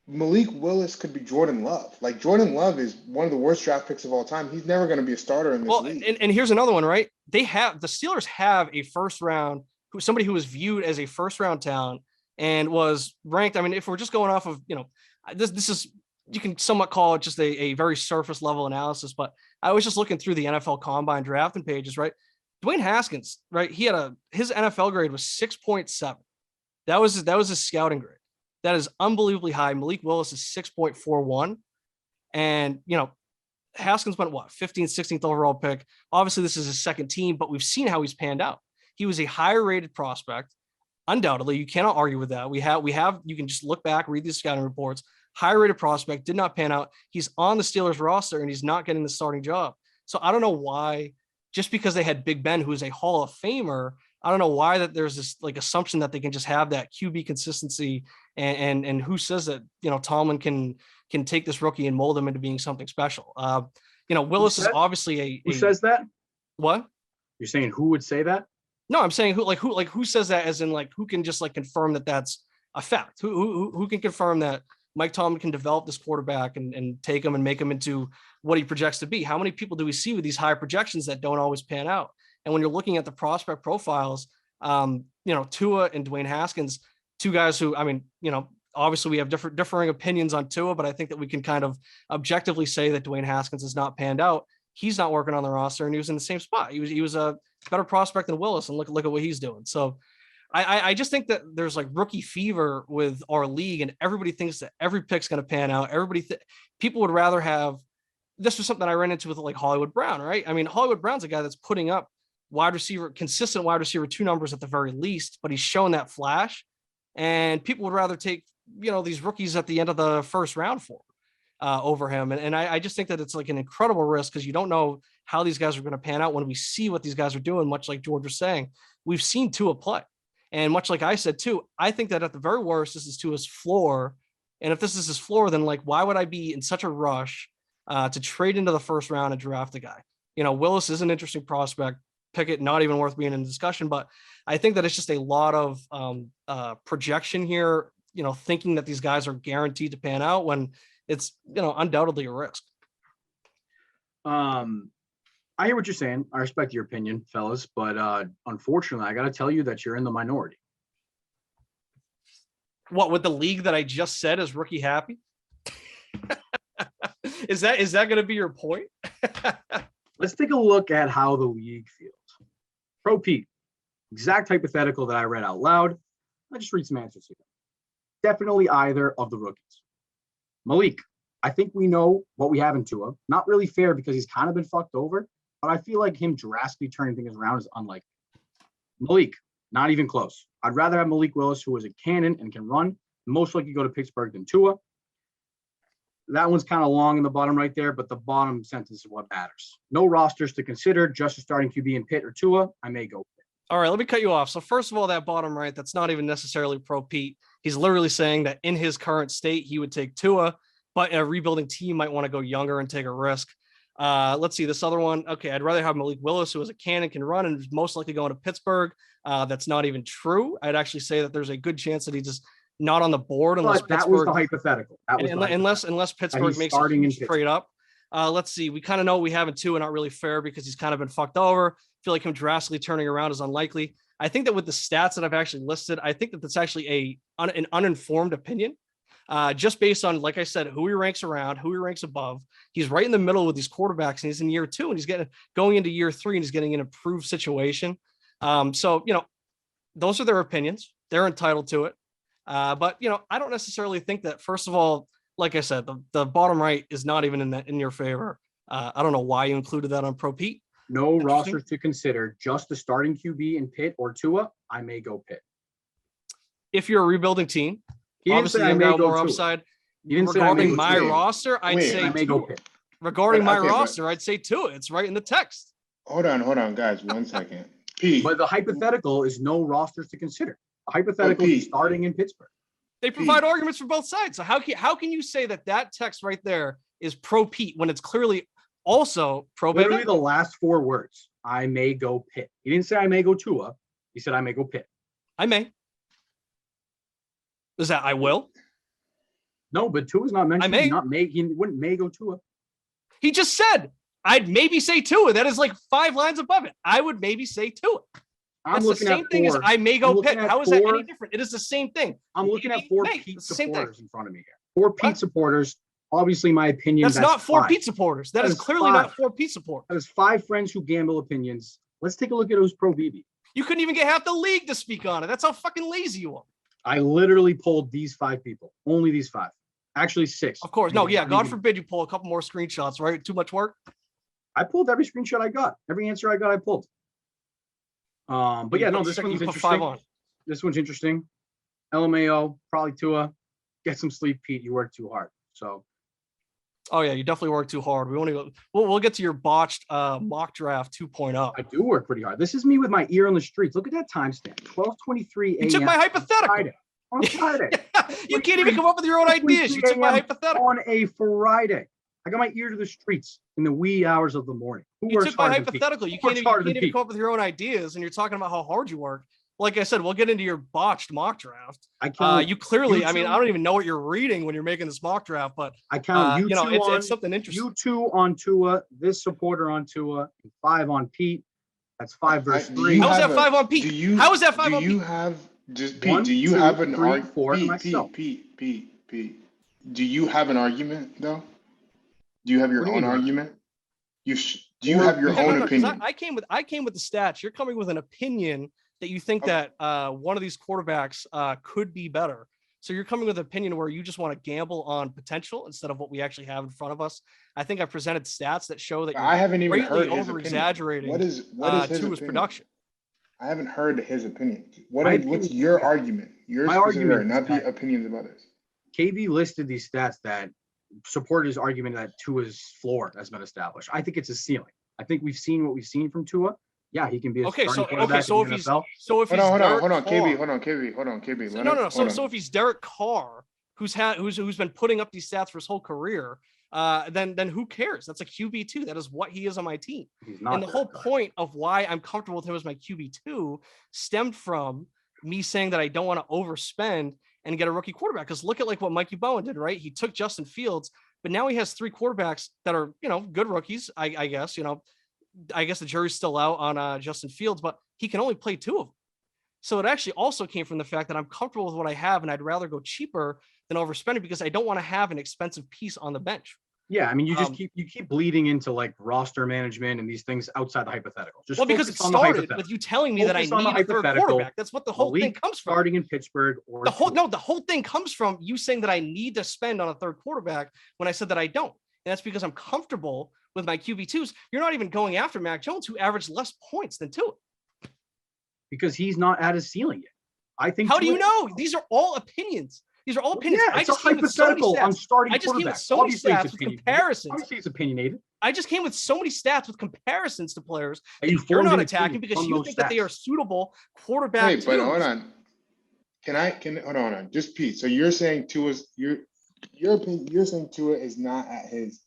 Malik Willis could be Jordan Love. Like, Jordan Love is one of the worst draft picks of all time. He's never going to be a starter in this league. And here's another one, right? The Steelers have a first round, somebody who was viewed as a first round talent and was ranked. I mean, if we're just going off of, this is, you can somewhat call it just a very surface level analysis, but I was just looking through the NFL Combine drafting pages, right? Dwayne Haskins, right? His NFL grade was 6.7. That was his scouting grade. That is unbelievably high. Malik Willis is 6.41. And, Haskins went 15th, 16th overall pick. Obviously, this is his second team, but we've seen how he's panned out. He was a higher rated prospect. Undoubtedly, you cannot argue with that. We have, you can just look back, read these scouting reports. Higher rated prospect, did not pan out. He's on the Steelers roster and he's not getting the starting job. So I don't know why, just because they had Big Ben, who is a Hall of Famer, I don't know why that there's this like assumption that they can just have that QB consistency and who says that, Tomlin can take this rookie and mold him into being something special. Willis is obviously who says that? What? You're saying who would say that? No, I'm saying who says that as in like, who can just like confirm that that's a fact? Who can confirm that Mike Tomlin can develop this quarterback and take him and make him into what he projects to be. How many people do we see with these high projections that don't always pan out? And when you're looking at the prospect profiles, Tua and Dwayne Haskins, two guys who, obviously we have differing opinions on Tua, but I think that we can kind of objectively say that Dwayne Haskins has not panned out. He's not working on the roster, and he was in the same spot. He was a better prospect than Willis, and look at what he's doing. So I just think that there's like rookie fever with our league, and everybody thinks that every pick's going to pan out. People would rather have. This was something I ran into with like Hollywood Brown, right? I mean, Hollywood Brown's a guy that's putting up consistent wide receiver 2 numbers at the very least, but he's shown that flash, and people would rather take these rookies at the end of the first round over him. And I just think that it's like an incredible risk because you don't know how these guys are going to pan out when we see what these guys are doing, much like George was saying. We've seen Tua play. And much like I said too, I think that at the very worst, this is Tua's floor. And if this is his floor, then like, why would I be in such a rush to trade into the first round and draft a guy? Willis is an interesting prospect. Pickett, not even worth being in discussion, but I think that it's just a lot of projection here, thinking that these guys are guaranteed to pan out when it's, undoubtedly a risk. I hear what you're saying. I respect your opinion, fellas, but unfortunately, I got to tell you that you're in the minority. What, with the league that I just said is rookie happy? Is that going to be your point? Let's take a look at how the league feels. Pro Pete, exact hypothetical that I read out loud. I'll just read some answers here. Definitely either of the rookies. Malik, I think we know what we have in Tua. Not really fair because he's kind of been fucked over, but I feel like him drastically turning things around is unlikely. Malik, not even close. I'd rather have Malik Willis, who is a cannon and can run, most likely go to Pittsburgh than Tua. That one's kind of long in the bottom right there, but the bottom sentence is what matters. No rosters to consider, just a starting QB in Pitt or Tua. I may go Pitt. All right, let me cut you off. So first of all, that bottom right, that's not even necessarily pro Pete. He's literally saying that in his current state, he would take Tua, but a rebuilding team might want to go younger and take a risk. Let's see this other one. Okay, I'd rather have Malik Willis, who is a cannon, can run, and is most likely going to Pittsburgh. That's not even true. I'd actually say that there's a good chance that he just not on the board unless Pittsburgh. That was the hypothetical. Unless Pittsburgh makes a huge trade up. Let's see. We kind of know we have it too, and not really fair because he's kind of been fucked over. I feel like him drastically turning around is unlikely. I think that with the stats that I've actually listed, I think that that's actually an uninformed opinion. Just based on, like I said, who he ranks around, who he ranks above. He's right in the middle with these quarterbacks, and he's in year 2, and he's going into year 3, and he's getting an improved situation. So those are their opinions. They're entitled to it. But I don't necessarily think that, first of all, like I said, the bottom right is not even in your favor. I don't know why you included that on Pro Pete. No rosters to consider, just the starting QB in Pitt or Tua. I may go Pitt. If you're a rebuilding team, obviously I may go more upside. Regarding my roster, I'd say I may go Pitt. Regarding my roster, I'd say Tua. It's right in the text. Hold on, guys. 1 second. Pete. But the hypothetical is no rosters to consider. A hypothetical is starting in Pittsburgh. They provide arguments for both sides. So how can you say that text right there is pro Pete when it's clearly also pro Pitt? Literally the last 4 words. I may go Pitt. He didn't say I may go Tua. He said I may go Pitt. I may. Is that I will? No, but Tua's not mentioned. I may. Not may. He wouldn't may go Tua. He just said I'd maybe say Tua. That is like 5 lines above it. I would maybe say Tua. That's the same thing as I may go Pitt. How is that any different? It is the same thing. I'm looking at 4 Pete supporters in front of me here. 4 Pete supporters. Obviously, my opinion. That's not 4 Pete supporters. That is clearly not 4 Pete supporters. That is 5 friends who gamble opinions. Let's take a look at who's pro BB. You couldn't even get half the league to speak on it. That's how fucking lazy you are. I literally pulled these 5 people. Only these 5. Actually 6. Of course. No, yeah. God forbid you pull a couple more screenshots, right? Too much work. I pulled every screenshot I got. Every answer I got, I pulled. But yeah, no, this one's interesting. This one's interesting. LMAO, probably Tua. Get some sleep, Pete. You work too hard. So. Oh yeah, you definitely work too hard. We'll get to your botched mock draft 2.0. I do work pretty hard. This is me with my ear on the streets. Look at that timestamp. 12:23 a.m. You took my hypothetical. On Friday. You can't even come up with your own ideas. You took my hypothetical. On a Friday. I got my ear to the streets in the wee hours of the morning. You took my hypothetical. You can't even come up with your own ideas, and you're talking about how hard you work. like I said, we'll get into your botched mock draft. I count You clearly, I mean, two- I don't even know what you're reading when you're making this mock draft, but I count you you know, two on it's something interesting. you two on Tua, this supporter on Tua, and 5 on Pete. That's 5 versus 3. How is that 5 on Pete? How is that 5 on Pete? Do you have just Pete? 1, Do you 2, have an 3, argument? 4, and Pete, myself. Pete. Do you have an argument though? Do you have your What do you own mean? argument? Do you have your Yeah, own 'cause opinion? I came with the stats. You're coming with an opinion that you think that one of these quarterbacks could be better. So you're coming with an opinion where you just want to gamble on potential instead of what we actually have in front of us. I think I presented stats that show that you're I haven't even greatly heard his over opinion. exaggerating What is his Tua's opinion? production. I haven't heard his opinion. My What's opinion- your argument? Your My specific argument not is the that- opinions of others. KB listed these stats that support his argument that Tua's floor has been established. I think it's a ceiling. I think we've seen what we've seen from Tua. Yeah, he can be a Okay, starting so quarterback so in if the he's NFL. So KB, hold on, KB. So if he's Derek Carr, who's been putting up these stats for his whole career, then who cares? That's a QB2. That is what he is on my team. He's not And the whole Derek Carr. point of why I'm comfortable with him as my QB2 stemmed from me saying that I don't want to overspend and get a rookie quarterback. Because look at like what Mikey Bowen did, right? He took Justin Fields, but now he has 3 quarterbacks that are, good rookies. I guess, I guess the jury's still out on Justin Fields, but he can only play 2 of them. So it actually also came from the fact that I'm comfortable with what I have, and I'd rather go cheaper than overspending because I don't want to have an expensive piece on the bench. Yeah, I mean, you just keep bleeding into like roster management and these things outside the hypothetical. Just Well, because it focus on the started hypothetical. with you telling me that I Focus on the need a third hypothetical. quarterback. That's what the whole thing Malik comes from. starting in Pittsburgh or The Tua. whole thing comes from you saying that I need to spend on a third quarterback when I said that I don't. And that's because I'm comfortable with my QB2s. You're not even going after Mac Jones, who averaged less points than Tua. because he's not at his ceiling yet. I think. How do you Tua- know? These are all opinions. These are all opinions. Yeah, I it's a just came with so many hypothetical on stats. starting I just came with quarterback. so many Obviously, it's stats with opinionated. comparisons. Obviously, it's opinionated. I just came with so many stats with comparisons to players And that you you're formed not an attacking opinion because from you those think that they are stats. suitable quarterback Wait, but hold twos. on. Hold on. Just Pete. So you're saying your opinion, you're saying Tua is not at his.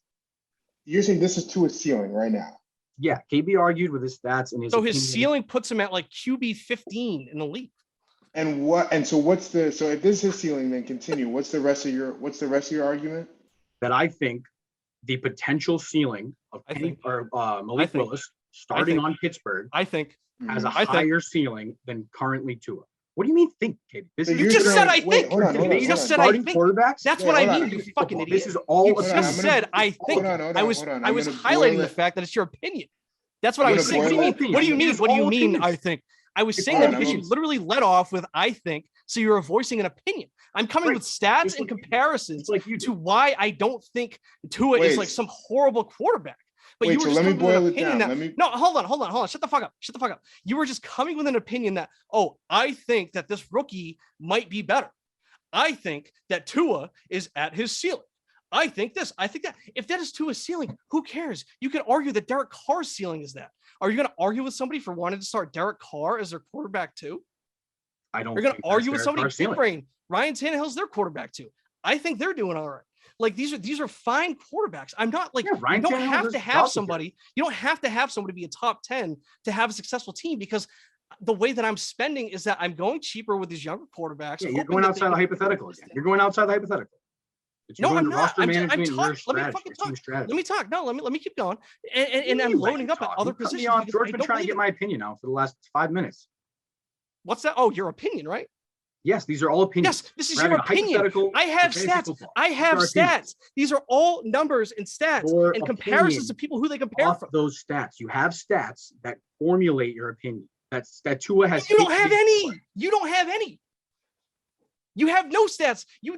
You're saying this is Tua's ceiling right now. Yeah, KB argued with his stats and his. So his opinion. ceiling puts him at like QB 15 in the league. And so what's the so if this is his ceiling, then continue. What's the rest of your argument? That I think the potential ceiling of I Kenny think- or I Malik think- Willis starting think- on Pittsburgh I think. has a I think- higher ceiling than currently Tua. What do you mean think, KB? This So is You you're just saying- said I wait, think. hold on, hold on, You hold just on. said I starting think. quarterbacks. That's Wait, what I hold on. mean, you fucking idiot. This is all You Hold on, just I'm gonna- said I think. Hold on, I was hold on. I I'm was gonna highlighting boil the it- fact that it's your opinion. That's what I'm I was gonna saying. boil What do you mean? it- What do you It mean? is What do you all mean? opinions. I think. I was It's saying all that because you opinions. literally led off with I think, so you're voicing an opinion. I'm coming Right. with stats Just and like you do. comparisons It's like you to do. why I don't think Tua is Wait. like some horrible quarterback. But Wait, you were so just let me coming with an boil it opinion down. that Let me- no, hold on. Shut the fuck up. You were just coming with an opinion that, oh, I think that this rookie might be better. I think that Tua is at his ceiling. I think this. I think that. If that is Tua's ceiling, who cares? You can argue that Derek Carr's ceiling is that. Are you going to argue with somebody for wanting to start Derek Carr as their quarterback too? I don't. You're going think to that's argue with Derek somebody Carr's big ceiling. brain. Ryan Tannehill's their quarterback too. I think they're doing all right. Like these are fine quarterbacks. I'm not like Yeah, Ryan you don't Tannehill's have his to have job somebody. You don't have to have somebody be a top 10 to have a successful team because the way that I'm spending is that I'm going cheaper with these younger quarterbacks. Yeah, you're hoping going that outside they the can- hypothetical again. You're going outside the hypothetical. It's No, going I'm to not. roster I'm management and your talking. Let me strategy, fucking your team talk. strategy. Let me talk. No, let me keep going. And What do you I'm mean let loading you up at talk? other You cut me positions. off. because George I been don't trying to believe get it. my opinion now for the last 5 minutes. What's that? Oh, your opinion, right? Yes, these are all opinions. Yes, this is We're your having a opinion. hypothetical I have for fantasy stats. football. I These have are opinions. stats. These are all numbers and stats Your and comparisons opinion to people who they compare Off from. those stats, you have stats that formulate your opinion. That Tua has. You don't hit have big any. for. You don't have any. You have no stats. You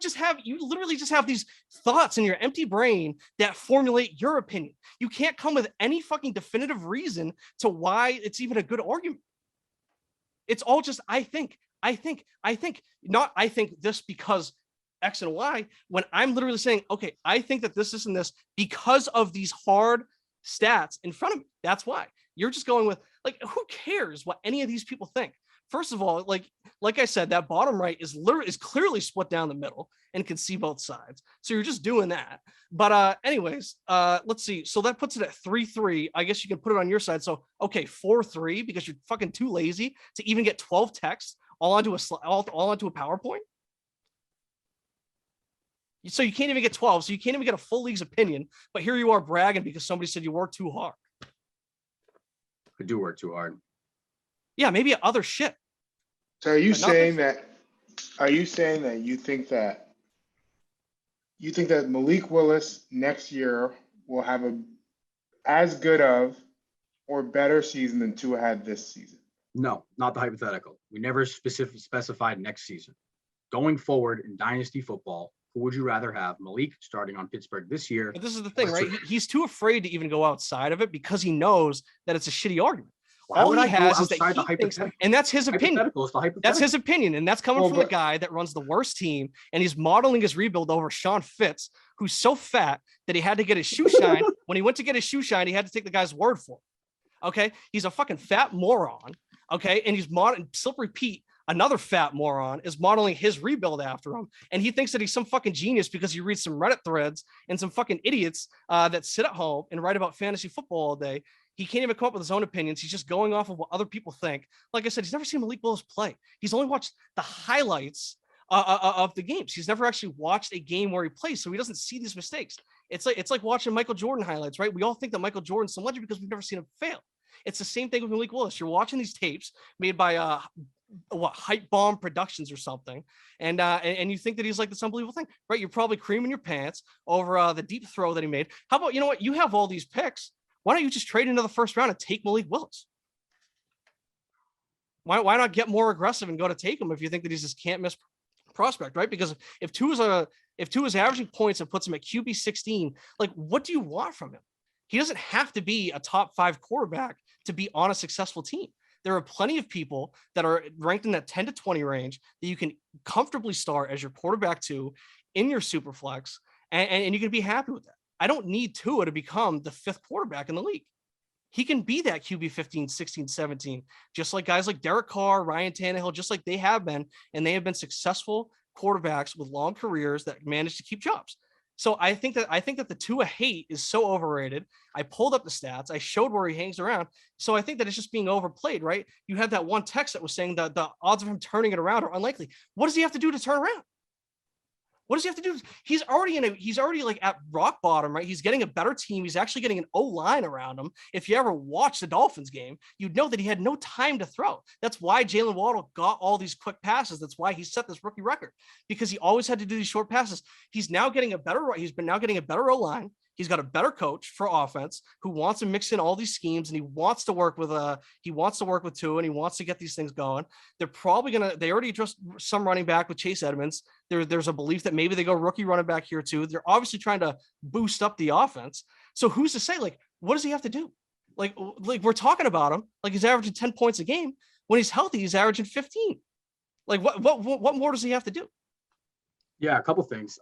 literally just have these thoughts in your empty brain that formulate your opinion. You can't come with any fucking definitive reason to why it's even a good argument. It's all just, I think, not I think this because X and Y, when I'm literally saying, okay, I think that this and this because of these hard stats in front of me. That's why. You're just going with, like, who cares what any of these people think? First of all, like I said, that bottom right is clearly split down the middle and can see both sides. So you're just doing that. But anyways, let's see. So that puts it at 3-3. I guess you can put it on your side. So okay, 4-3 because you're fucking too lazy to even get 12 texts all onto a PowerPoint. So you can't even get 12. So you can't even get a full league's opinion. But here you are bragging because somebody said you work too hard. I do work too hard. Yeah, maybe other shit. So are you saying that you think that Malik Willis next year will have a as good of or better season than Tua had this season? No, not the hypothetical. We never specified next season. Going forward in dynasty football, who would you rather have? Malik starting on Pittsburgh this year? But this is the thing, right? He's too afraid to even go outside of it because he knows that it's a shitty argument. All he has is that he thinks, and that's his opinion. That's his opinion, and that's coming from the guy that runs the worst team, and he's modeling his rebuild over Sean Fitz, who's so fat that he had to get his shoe shine. When he went to get his shoe shine, he had to take the guy's word for it. Okay, he's a fucking fat moron. Okay, and he's Slippery Pete, another fat moron, is modeling his rebuild after him, and he thinks that he's some fucking genius because he reads some Reddit threads and some fucking idiots that sit at home and write about fantasy football all day. He can't even come up with his own opinions. He's just going off of what other people think. Like I said, he's never seen Malik Willis play. He's only watched the highlights of the games. He's never actually watched a game where he plays, so he doesn't see these mistakes. It's like watching Michael Jordan highlights, right? We all think that Michael Jordan's some legend because we've never seen him fail. It's the same thing with Malik Willis. You're watching these tapes made by Hype Bomb Productions or something, and you think that he's like this unbelievable thing, right? You're probably creaming your pants over the deep throw that he made. How about, you know what? You have all these picks. Why don't you just trade into the first round and take Malik Willis? Why not get more aggressive and go to take him if you think that he's this can't miss prospect, right? Because if Tua's averaging points and puts him at QB 16, like, what do you want from him? He doesn't have to be a top 5 quarterback to be on a successful team. There are plenty of people that are ranked in that 10 to 20 range that you can comfortably start as your quarterback 2 in your super flex, and you can be happy with that. I don't need Tua to become the 5th quarterback in the league. He can be that QB 15, 16, 17, just like guys like Derek Carr, Ryan Tannehill, just like they have been, and they have been successful quarterbacks with long careers that managed to keep jobs. So I think that the Tua hate is so overrated. I pulled up the stats. I showed where he hangs around. So I think that it's just being overplayed, right? You had that one text that was saying that the odds of him turning it around are unlikely. What does he have to do to turn around? What does he have to do? He's already like at rock bottom, right? He's getting a better team. He's actually getting an O-line around him. If you ever watch the Dolphins game, you'd know that he had no time to throw. That's why Jalen Waddle got all these quick passes. That's why he set this rookie record, because he always had to do these short passes. He's now getting a better O-line. He's got a better coach for offense who wants to mix in all these schemes, and he wants to work with Tua, and he wants to get these things going. They already addressed some running back with Chase Edmonds. There's a belief that maybe they go rookie running back here too. They're obviously trying to boost up the offense. So who's to say, like, what does he have to do? Like we're talking about him like he's averaging 10 points a game. When he's healthy, he's averaging 15. Like what more does he have to do? Yeah, a couple things.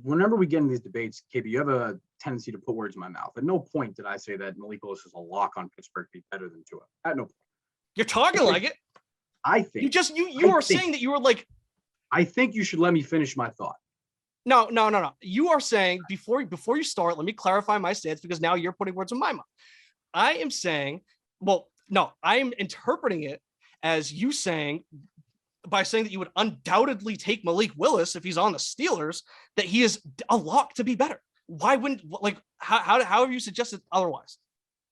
Whenever we get in these debates, KB, you have a tendency to put words in my mouth. At no point did I say that Malik Willis is a lock on Pittsburgh to be better than Tua. At no point. You're talking like it. I think saying that you were like. I think you should let me finish my thought. No. You are saying before you start, let me clarify my stance, because now you're putting words in my mouth. I am saying, I am interpreting it as you saying, by saying that you would undoubtedly take Malik Willis if he's on the Steelers, that he is a lock to be better. Why wouldn't, how have you suggested otherwise?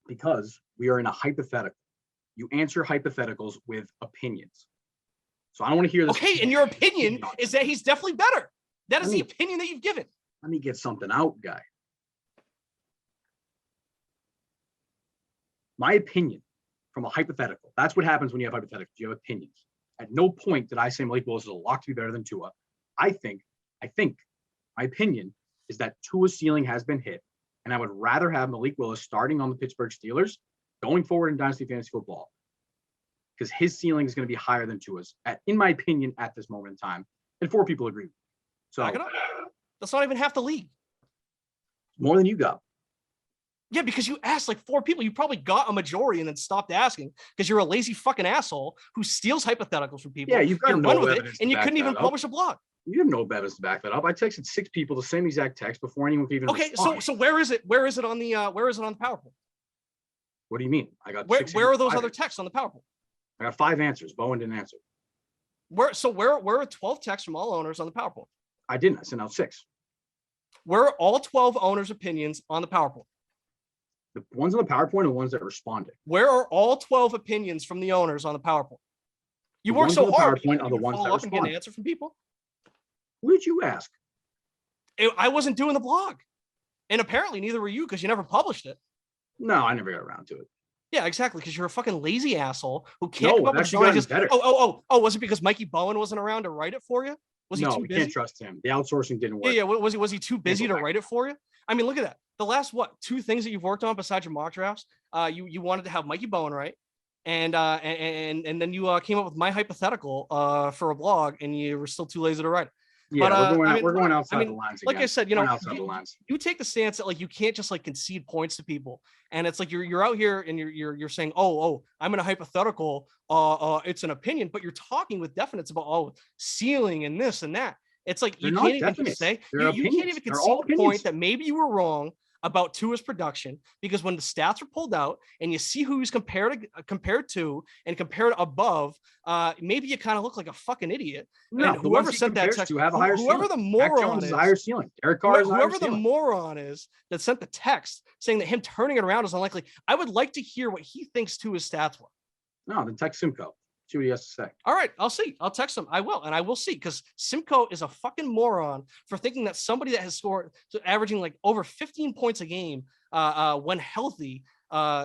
Because we are in a hypothetical. You answer hypotheticals with opinions. So I don't want to hear this. Okay, and your opinion is that he's definitely better. That is the opinion that you've given. Let me get something out, guy. My opinion from a hypothetical. That's what happens when you have hypotheticals. You have opinions. At no point did I say Malik Willis is a lock to be better than Tua. I think my opinion is that Tua's ceiling has been hit, and I would rather have Malik Willis starting on the Pittsburgh Steelers going forward in Dynasty Fantasy Football, because his ceiling is going to be higher than Tua's, in my opinion, at this moment in time. And 4 people agree. So that's not even half the league. More than you got. Yeah, because you asked like 4 people. You probably got a majority and then stopped asking because you're a lazy fucking asshole who steals hypotheticals from people. Yeah, you've got You're no run with it, evidence and to you back couldn't even that up. publish a blog. You have no evidence to back that up. I texted 6 people the same exact text before anyone could even Okay, respond. so where is it? Where is it on the PowerPoint? What do you mean? I got Where are those other texts on the PowerPoint? I got 5 answers. Bowen didn't answer. Where are 12 texts from all owners on the PowerPoint? I didn't. I sent out 6. Where are all 12 owners' opinions on the PowerPoint? The ones on the PowerPoint are the ones that responded. Where are all 12 opinions from the owners on the PowerPoint? You The work ones so on the hard. PowerPoint are the ones that follow up and get an responded. answer from people. Who did you ask? I wasn't doing the blog, and apparently neither were you because you never published it. No, I never got around to it. Yeah, exactly. Because you're a fucking lazy asshole who can't come No, up I've with actually gotten just, better. oh, was it because Mikey Bowen wasn't around to write it for you? Was he No, too we busy? can't trust him. The outsourcing didn't work. Yeah. Was he too busy go to back. write it for you? I mean, look at that. The last 2 things that you've worked on besides your mock drafts, you wanted to have Mikey Bowen write, and then you came up with my hypothetical for a blog, and you were still too lazy to write it. Yeah, But, we're going outside I mean, the lines like again. I said, Going outside the lines. you take the stance that like you can't just like concede points to people, and it's like you're out here and you're saying, oh, I'm in a hypothetical, it's an opinion, but you're talking with definites about ceiling and this and that. It's like They're you not can't even definites. just say They're you can't opinions. even They're concede all the point opinions. that maybe you were wrong about Tua's production, because when the stats are pulled out and you see who he's compared to and compared above, maybe you kind of look like a fucking idiot. No, And whoever sent that text, to have a higher whoever ceiling. the Mac moron Jones is, is a higher ceiling. Derek Carr is a higher whoever the ceiling. moron is that sent the text saying that him turning it around is unlikely, I would like to hear what he thinks Tua's stats were. No, then text Simcoe. See what he has to say. All right, I'll see. I'll text him. I will, and I will see, because Simcoe is a fucking moron for thinking that somebody that has scored, averaging like over 15 points a game when healthy,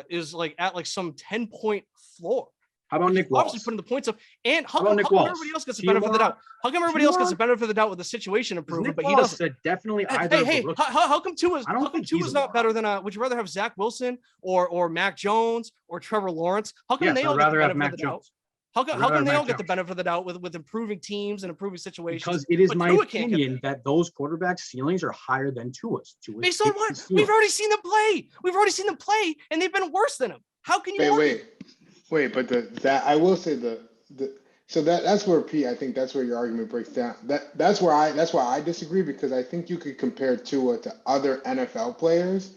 is like at like some 10-point floor. How about Nick Wallace? Obviously putting the points up. And how How about come Nick everybody Wallace? else gets the benefit of the doubt? How come everybody else gets the benefit of the doubt with the situation improvement, Nick but he Wallace doesn't? said definitely either. Hey, how come Tua's? I don't How come think he's Tua's a not moron. better than? Would you rather have Zach Wilson or Mac Jones or Trevor Lawrence? How come Yes, they all I'd get the rather have benefit of Mac the doubt? Jones. How come they Mac all get the Jones. benefit of the doubt with improving teams and improving situations? Because it is but my Tua can't get opinion that those quarterback ceilings are higher than Tua's. Based on what? We've already seen them play. We've already seen them play, and they've been worse than him. How can you? Wait, but that I will say so that's where Pete, I think that's where your argument breaks down. That's why I disagree, because I think you could compare Tua to other NFL players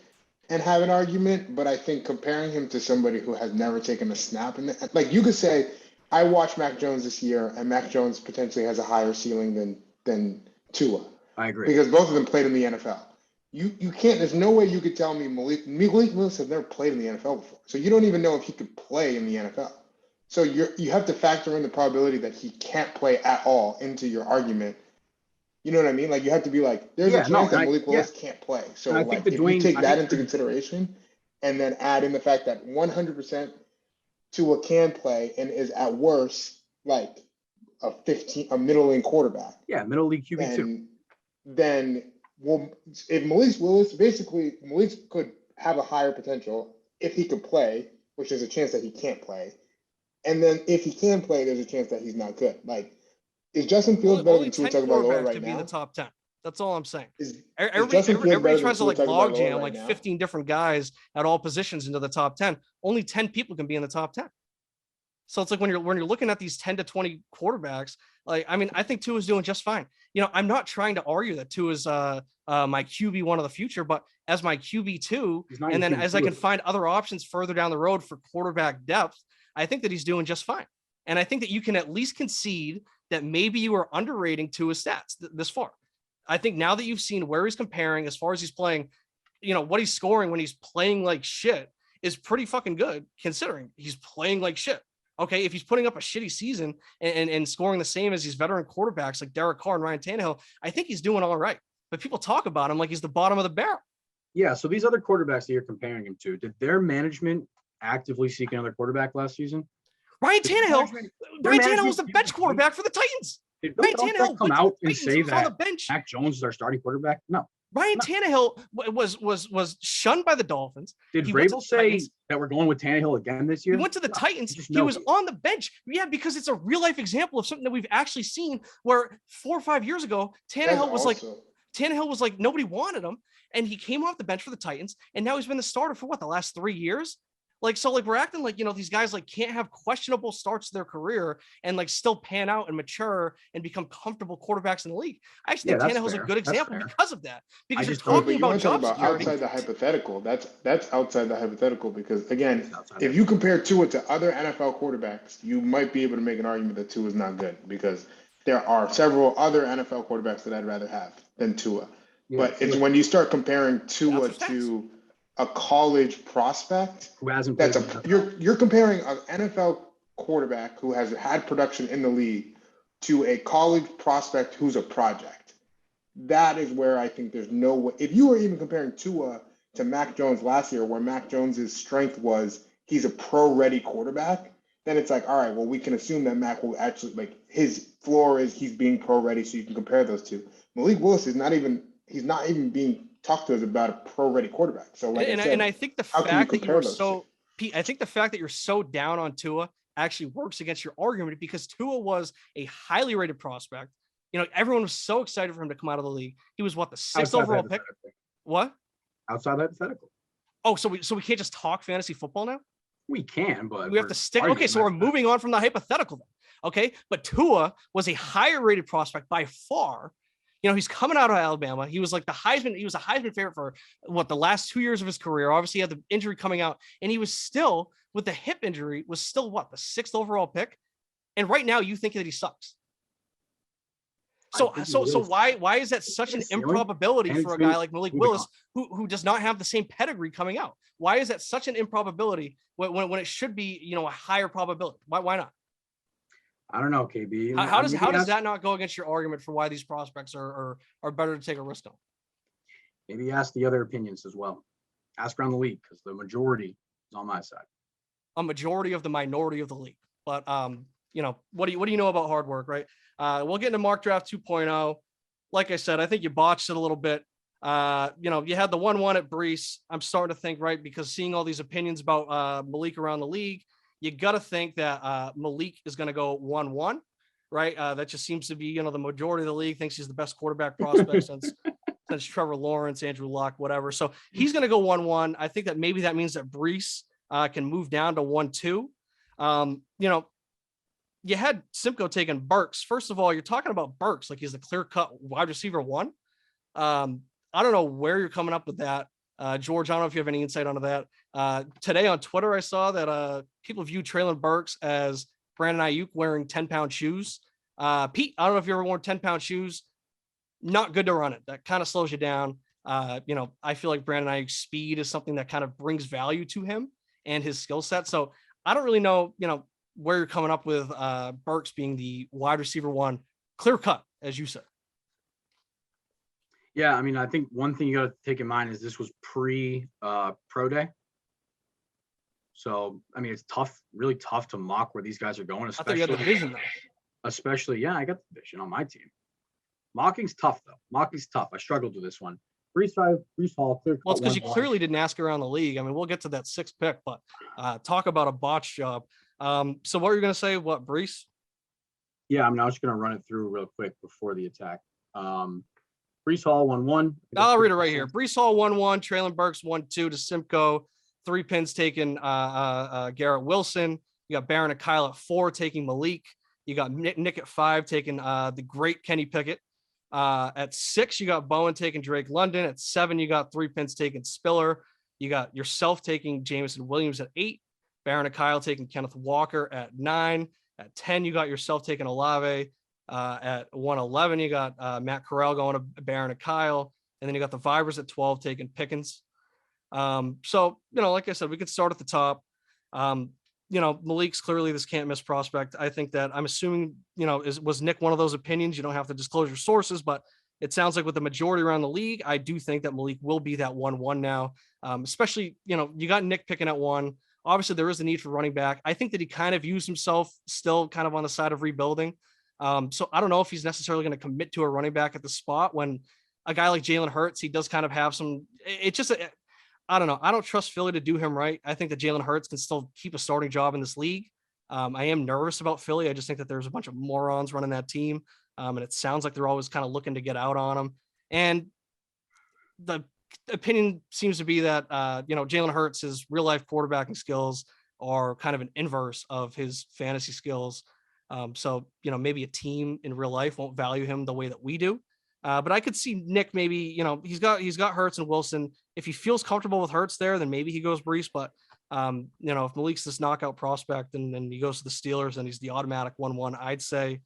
and have an argument, but I think comparing him to somebody who has never taken a snap, and like you could say, I watched Mac Jones this year, and Mac Jones potentially has a higher ceiling than Tua. I agree. Because both of them played in the NFL. You can't. There's no way you could tell me Malik Willis has never played in the NFL before, so you don't even know if he could play in the NFL. So you have to factor in the probability that he can't play at all into your argument. You know what I mean? Like you have to be like, there's a chance that Malik Willis can't play. So like if you take that into consideration, and then add in the fact that 100% Tua can play and is at worst like a middle league quarterback. Yeah, middle league QB too. Then if Malik could have a higher potential if he could play, which is a chance that he can't play. And then if he can play, there's a chance that he's not good. Like, is Justin Fields better than Tua Tagovailoa right now? Be in the top 10. That's all I'm saying. Everybody tries to like logjam like 15 different guys at all positions into the top 10. Only 10 people can be in the top 10. So it's like when you're looking at these 10 to 20 quarterbacks, like, I mean, I think Tua is doing just fine. You know, I'm not trying to argue that Tua is my QB1 of the future, but as my QB2, and then as I can find other options further down the road for quarterback depth, I think that he's doing just fine. And I think that you can at least concede that maybe you are underrating Tua's stats this far. I think now that you've seen where he's comparing as far as he's playing, you know, what he's scoring when he's playing like shit is pretty fucking good, considering he's playing like shit. Okay, if he's putting up a shitty season and scoring the same as these veteran quarterbacks like Derek Carr and Ryan Tannehill, I think he's doing all right. But people talk about him like he's the bottom of the barrel. Yeah, so these other quarterbacks that you're comparing him to, did their management actively seek another quarterback last season? Ryan Tannehill was the bench quarterback for the Titans. Did Ryan Tannehill come out and say that on the bench. Mac Jones is our starting quarterback? No. Ryan Tannehill was shunned by the Dolphins. Did Vrabel say that we're going with Tannehill again this year? He went to the Titans. He was on the bench. Yeah, because it's a real life example of something that we've actually seen where 4 or 5 years ago, Tannehill Tannehill was like, nobody wanted him. And he came off the bench for the Titans. And now he's been the starter for what, the last 3 years? Like, so like we're acting like, these guys like can't have questionable starts to their career and like still pan out and mature and become comfortable quarterbacks in the league. I actually think Tannehill's a good example because of that. Because you're talking about job security. Outside the hypothetical. That's outside the hypothetical because again, if you compare Tua to other NFL quarterbacks, you might be able to make an argument that Tua is not good because there are several other NFL quarterbacks that I'd rather have than Tua. Yeah, but it's when you start comparing Tua to a college prospect who hasn't you're comparing an NFL quarterback who has had production in the league to a college prospect who's a project. That is where I think there's no way. If you were even comparing Tua to Mac Jones last year, where Mac Jones's strength was he's a pro-ready quarterback, then it's like, all right, well, we can assume that Mac will actually, like, his floor is he's being pro-ready, so you can compare those two. Malik Willis is not even being talked to us about a pro-ready quarterback. So, like and I think the fact that you're so, Pete, I think the fact that you're so down on Tua actually works against your argument because Tua was a highly rated prospect. Everyone was so excited for him to come out of the league. He was what, the 6th overall pick? What? Outside hypothetical. Oh, so we can't just talk fantasy football now? We can, but we have to stick. Okay, so we're moving on from the hypothetical then. Okay, but Tua was a higher rated prospect by far. He's coming out of Alabama. He was like he was a Heisman favorite for the last 2 years of his career. Obviously, he had the injury coming out, and he was still, with the hip injury, the 6th overall pick. And right now, you think that he sucks. So why is that such an improbability for a guy like Malik Willis who does not have the same pedigree coming out? Why is that such an improbability when it should be a higher probability? Why not? I don't know, KB. How does that not go against your argument for why these prospects are better to take a risk on? Maybe ask the other opinions as well. Ask around the league because the majority is on my side. A majority of the minority of the league. But what do you know about hard work, right? We'll get into Mock Draft 2.0. Like I said, I think you botched it a little bit. You had the 1-1 at Brees. I'm starting to think, right, because seeing all these opinions about Malik around the league, you got to think that Malik is going to go 1-1, right? That just seems to be, the majority of the league thinks he's the best quarterback prospect since Trevor Lawrence, Andrew Luck, whatever. So he's going to go 1-1. I think that maybe that means that Brees can move down to 1-2. You had Simcoe taking Burks. First of all, you're talking about Burks like he's the clear-cut wide receiver 1. I don't know where you're coming up with that. George, I don't know if you have any insight onto that. Today on Twitter, I saw that people view Traylon Burks as Brandon Ayuk wearing 10-pound shoes. Pete, I don't know if you ever worn 10-pound shoes. Not good to run it. That kind of slows you down. I feel like Brandon Ayuk's speed is something that kind of brings value to him and his skill set. So I don't really know, where you're coming up with Burks being the wide receiver 1, clear cut, as you said. Yeah, I mean, I think one thing you got to take in mind is this was pro day. So, I mean, it's tough, really tough to mock where these guys are going, especially. I thought you had the vision, though. Especially, yeah, I got the vision on my team. Mocking's tough, though. Mocking's tough. I struggled with this one. Brees Hall, clear cut. Well, it's because you clearly didn't ask around the league. I mean, we'll get to that 6th pick, but talk about a botch job. So what are you going to say? What, Brees? Yeah, I mean, I was just going to run it through real quick before the attack. Brees Hall 1-1. I'll read it right here. Brees Hall 1-1, Traylon Burks 1-2 to Simcoe. 3 pins taking Garrett Wilson. You got Baron and Kyle at 4 taking Malik. You got Nick at 5 taking the great Kenny Pickett. At 6, you got Bowen taking Drake London. At 7, you got 3 pins taking Spiller. You got yourself taking Jameson Williams at 8. Baron and Kyle taking Kenneth Walker at 9. At 10, you got yourself taking Olave. At 111, you got Matt Corral going to Baron and Kyle. And then you got the Vibers at 12 taking Pickens. So, like I said, we could start at the top. Malik's clearly this can't miss prospect. I think that I'm assuming, was Nick one of those opinions? You don't have to disclose your sources, but it sounds like with the majority around the league, I do think that Malik will be that 1-1 now. Especially, you got Nick picking at 1. Obviously, there is a need for running back. I think that he kind of views himself still kind of on the side of rebuilding. So I don't know if he's necessarily going to commit to a running back at the spot when a guy like Jalen Hurts, he does kind of have some, I don't know. I don't trust Philly to do him right. I think that Jalen Hurts can still keep a starting job in this league. I am nervous about Philly. I just think that there's a bunch of morons running that team. And it sounds like they're always kind of looking to get out on him. And the opinion seems to be that, Jalen Hurts, his real life quarterbacking skills are kind of an inverse of his fantasy skills. So, maybe a team in real life won't value him the way that we do. But I could see Nick maybe, he's got Hurts and Wilson. If he feels comfortable with Hurts there, then maybe he goes Brees. But, if Malik's this knockout prospect and he goes to the Steelers and he's the automatic 1-1, I'd say,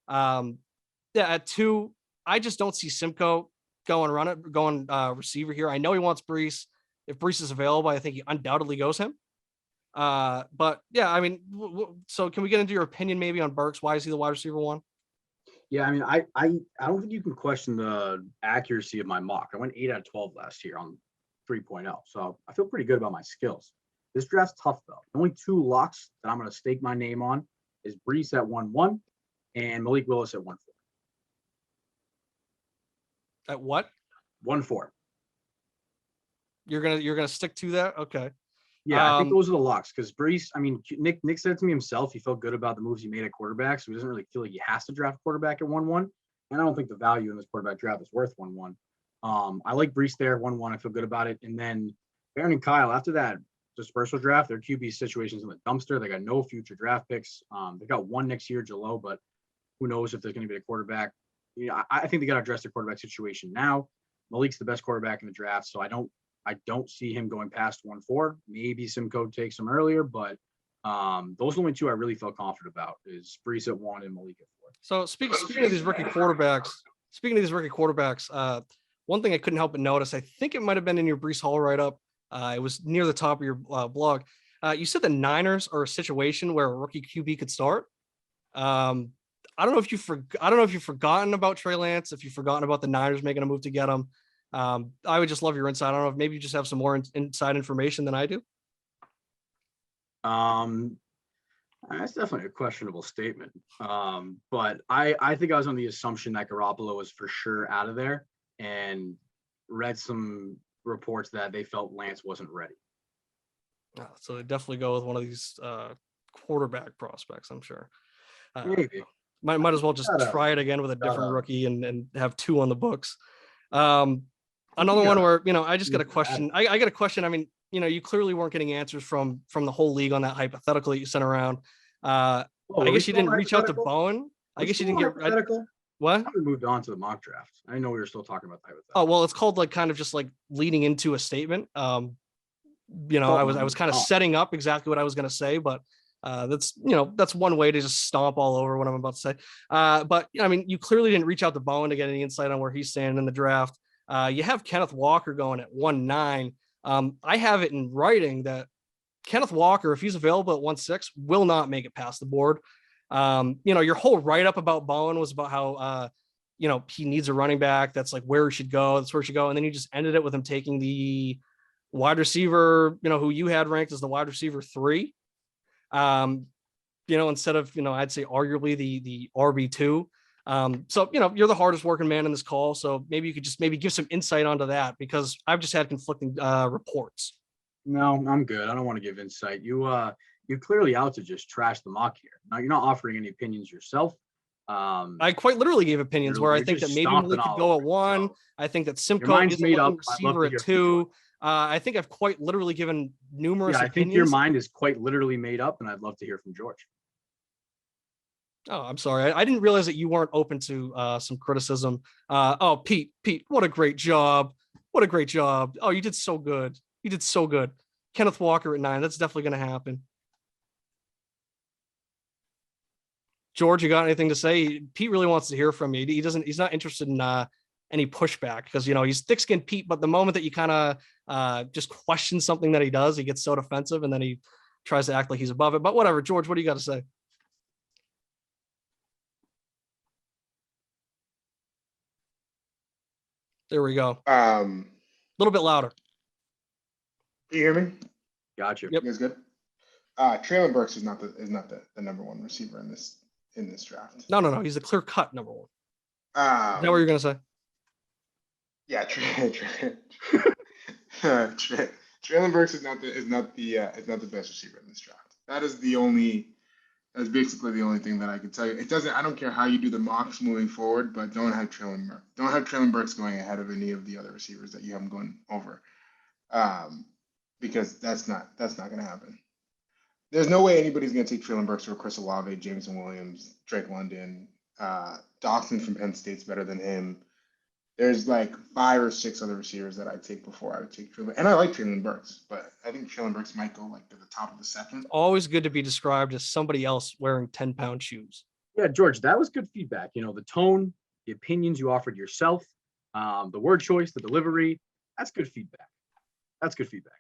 at 2, I just don't see Simcoe going receiver here. I know he wants Brees. If Brees is available, I think he undoubtedly goes him. But yeah, I mean, so can we get into your opinion maybe on Burks? Why is he the wide receiver 1? Yeah, I mean, I don't think you can question the accuracy of my mock. I went 8 out of 12 last year on 3.0, so I feel pretty good about my skills. This draft's tough though. The only 2 locks that I'm going to stake my name on is Brees at 1-1 and Malik Willis at 1-4. At what? 1-4. You're gonna stick to that? Okay. Yeah, I think those are the locks because Brees, I mean, Nick said to me himself, he felt good about the moves he made at quarterback, so he doesn't really feel like he has to draft a quarterback at 1-1. And I don't think the value in this quarterback draft is worth 1-1. I like Brees there, 1-1. I feel good about it. And then Barron and Kyle, after that dispersal draft, their QB situation's in the dumpster. They got no future draft picks. They got 1 next year, Jalo, but who knows if there's going to be a quarterback. I think they got to address their quarterback situation now. Malik's the best quarterback in the draft, so I don't see him going past 1-4. Maybe Simcoe takes him earlier, but those are the only 2 I really felt confident about is Brees at 1 and Malik at 4. So speaking of these rookie quarterbacks, one thing I couldn't help but notice, I think it might have been in your Brees Hall write-up. It was near the top of your blog. You said the Niners are a situation where a rookie QB could start. I don't know if you've forgotten about Trey Lance, if you've forgotten about the Niners making a move to get him. I would just love your insight. I don't know if maybe you just have some more inside information than I do. That's definitely a questionable statement. But I think I was on the assumption that Garoppolo was for sure out of there and read some reports that they felt Lance wasn't ready. So they definitely go with one of these quarterback prospects, I'm sure. Maybe. Might as well just try it again with a different rookie and have 2 on the books. Another one where, I just got a question. I got a question. I mean, you clearly weren't getting answers from the whole league on that hypothetical that you sent around. I guess you didn't reach out to Bowen. I guess you didn't get what? We moved on to the mock draft. I know we were still talking about the hypothetical. Oh, well, it's called like kind of just like leading into a statement. I was kind of setting up exactly what I was going to say, but that's one way to just stomp all over what I'm about to say. But I mean, you clearly didn't reach out to Bowen to get any insight on where he's standing in the draft. You have Kenneth Walker going at 1-9. I have it in writing that Kenneth Walker, if he's available at 1-6, will not make it past the board. Your whole write-up about Bowen was about how, he needs a running back. That's like where he should go. That's where he should go. And then you just ended it with him taking the wide receiver, who you had ranked as the wide receiver 3. Instead of, I'd say arguably the RB2. So, you're the hardest working man in this call. So maybe you could just give some insight onto that because I've just had conflicting reports. No, I'm good. I don't want to give insight. You're clearly out to just trash the mock here. Now you're not offering any opinions yourself. I quite literally gave opinions where I think that maybe Malik could go at 1. So I think that Simcoe is a receiver at 2. I think I've quite literally given numerous opinions. I think your mind is quite literally made up, and I'd love to hear from George. Oh, I'm sorry. I didn't realize that you weren't open to some criticism. Pete, what a great job. What a great job. Oh, you did so good. Kenneth Walker at 9. That's definitely going to happen. George, you got anything to say? Pete really wants to hear from you. He's not interested in any pushback because, he's thick-skinned Pete, but the moment that you kind of just question something that he does, he gets so defensive and then he tries to act like he's above it. But whatever, George, what do you got to say? There we go. A little bit louder. You hear me? Gotcha. Yep. You guys good? Traylon Burks is not the number 1 receiver in this draft. No. He's the clear cut number 1. Is that what you're gonna say? Yeah, Traylon Burks is not the best receiver in this draft. That is the only That's basically the only thing that I can tell you. I don't care how you do the mocks moving forward, but don't have Traylon Burks. Don't have Traylon Burks going ahead of any of the other receivers that you have going over. Because that's not going to happen. There's no way anybody's going to take Traylon Burks over Chris Olave, Jameson Williams, Drake London. Dawson from Penn State's better than him. There's like 5 or 6 other receivers that I'd take before I would take Traylon. And I like Traylon Burks, but I think Traylon Burks might go like to the top of the second. Always good to be described as somebody else wearing 10-pound shoes. Yeah, George, that was good feedback. You know, the tone, the opinions you offered yourself, the word choice, the delivery. That's good feedback. That's good feedback.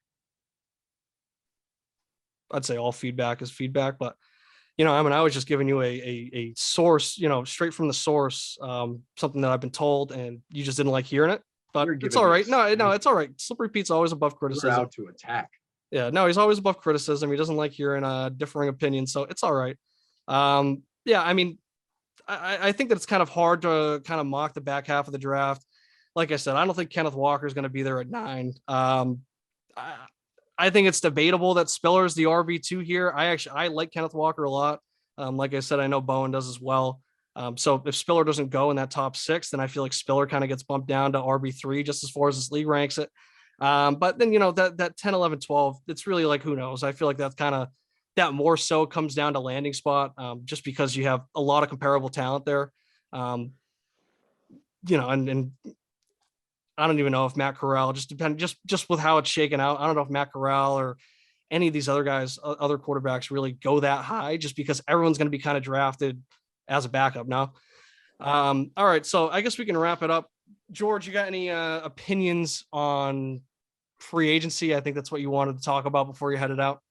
I'd say all feedback is feedback, but you know, I mean, I was just giving you a source, you know, straight from the source, something that I've been told, and you just didn't like hearing it. But it's all right. No, it's all right. Slippery Pete's always above criticism. We're out to attack. Yeah, no, he's always above criticism. He doesn't like hearing differing opinions, so it's all right. Yeah, I mean, I think that it's kind of hard to kind of mock the back half of the draft. Like I said, I don't think Kenneth Walker is going to be there at 9. I think it's debatable that Spiller is the RB2 here. I like Kenneth Walker a lot. Like I said, I know Bowen does as well. So if Spiller doesn't go in that top 6, then I feel like Spiller kind of gets bumped down to RB3 just as far as this league ranks it. But then, you know, that 10, 11, 12, it's really like, who knows? I feel like that's kind of, that more so comes down to landing spot, just because you have a lot of comparable talent there. You know, and I don't even know if Matt Corral, just with how it's shaken out, I don't know if Matt Corral or any of these other guys, other quarterbacks really go that high, just because everyone's going to be kind of drafted as a backup now. All right, so I guess we can wrap it up. George, you got any opinions on free agency? I think that's what you wanted to talk about before you headed out.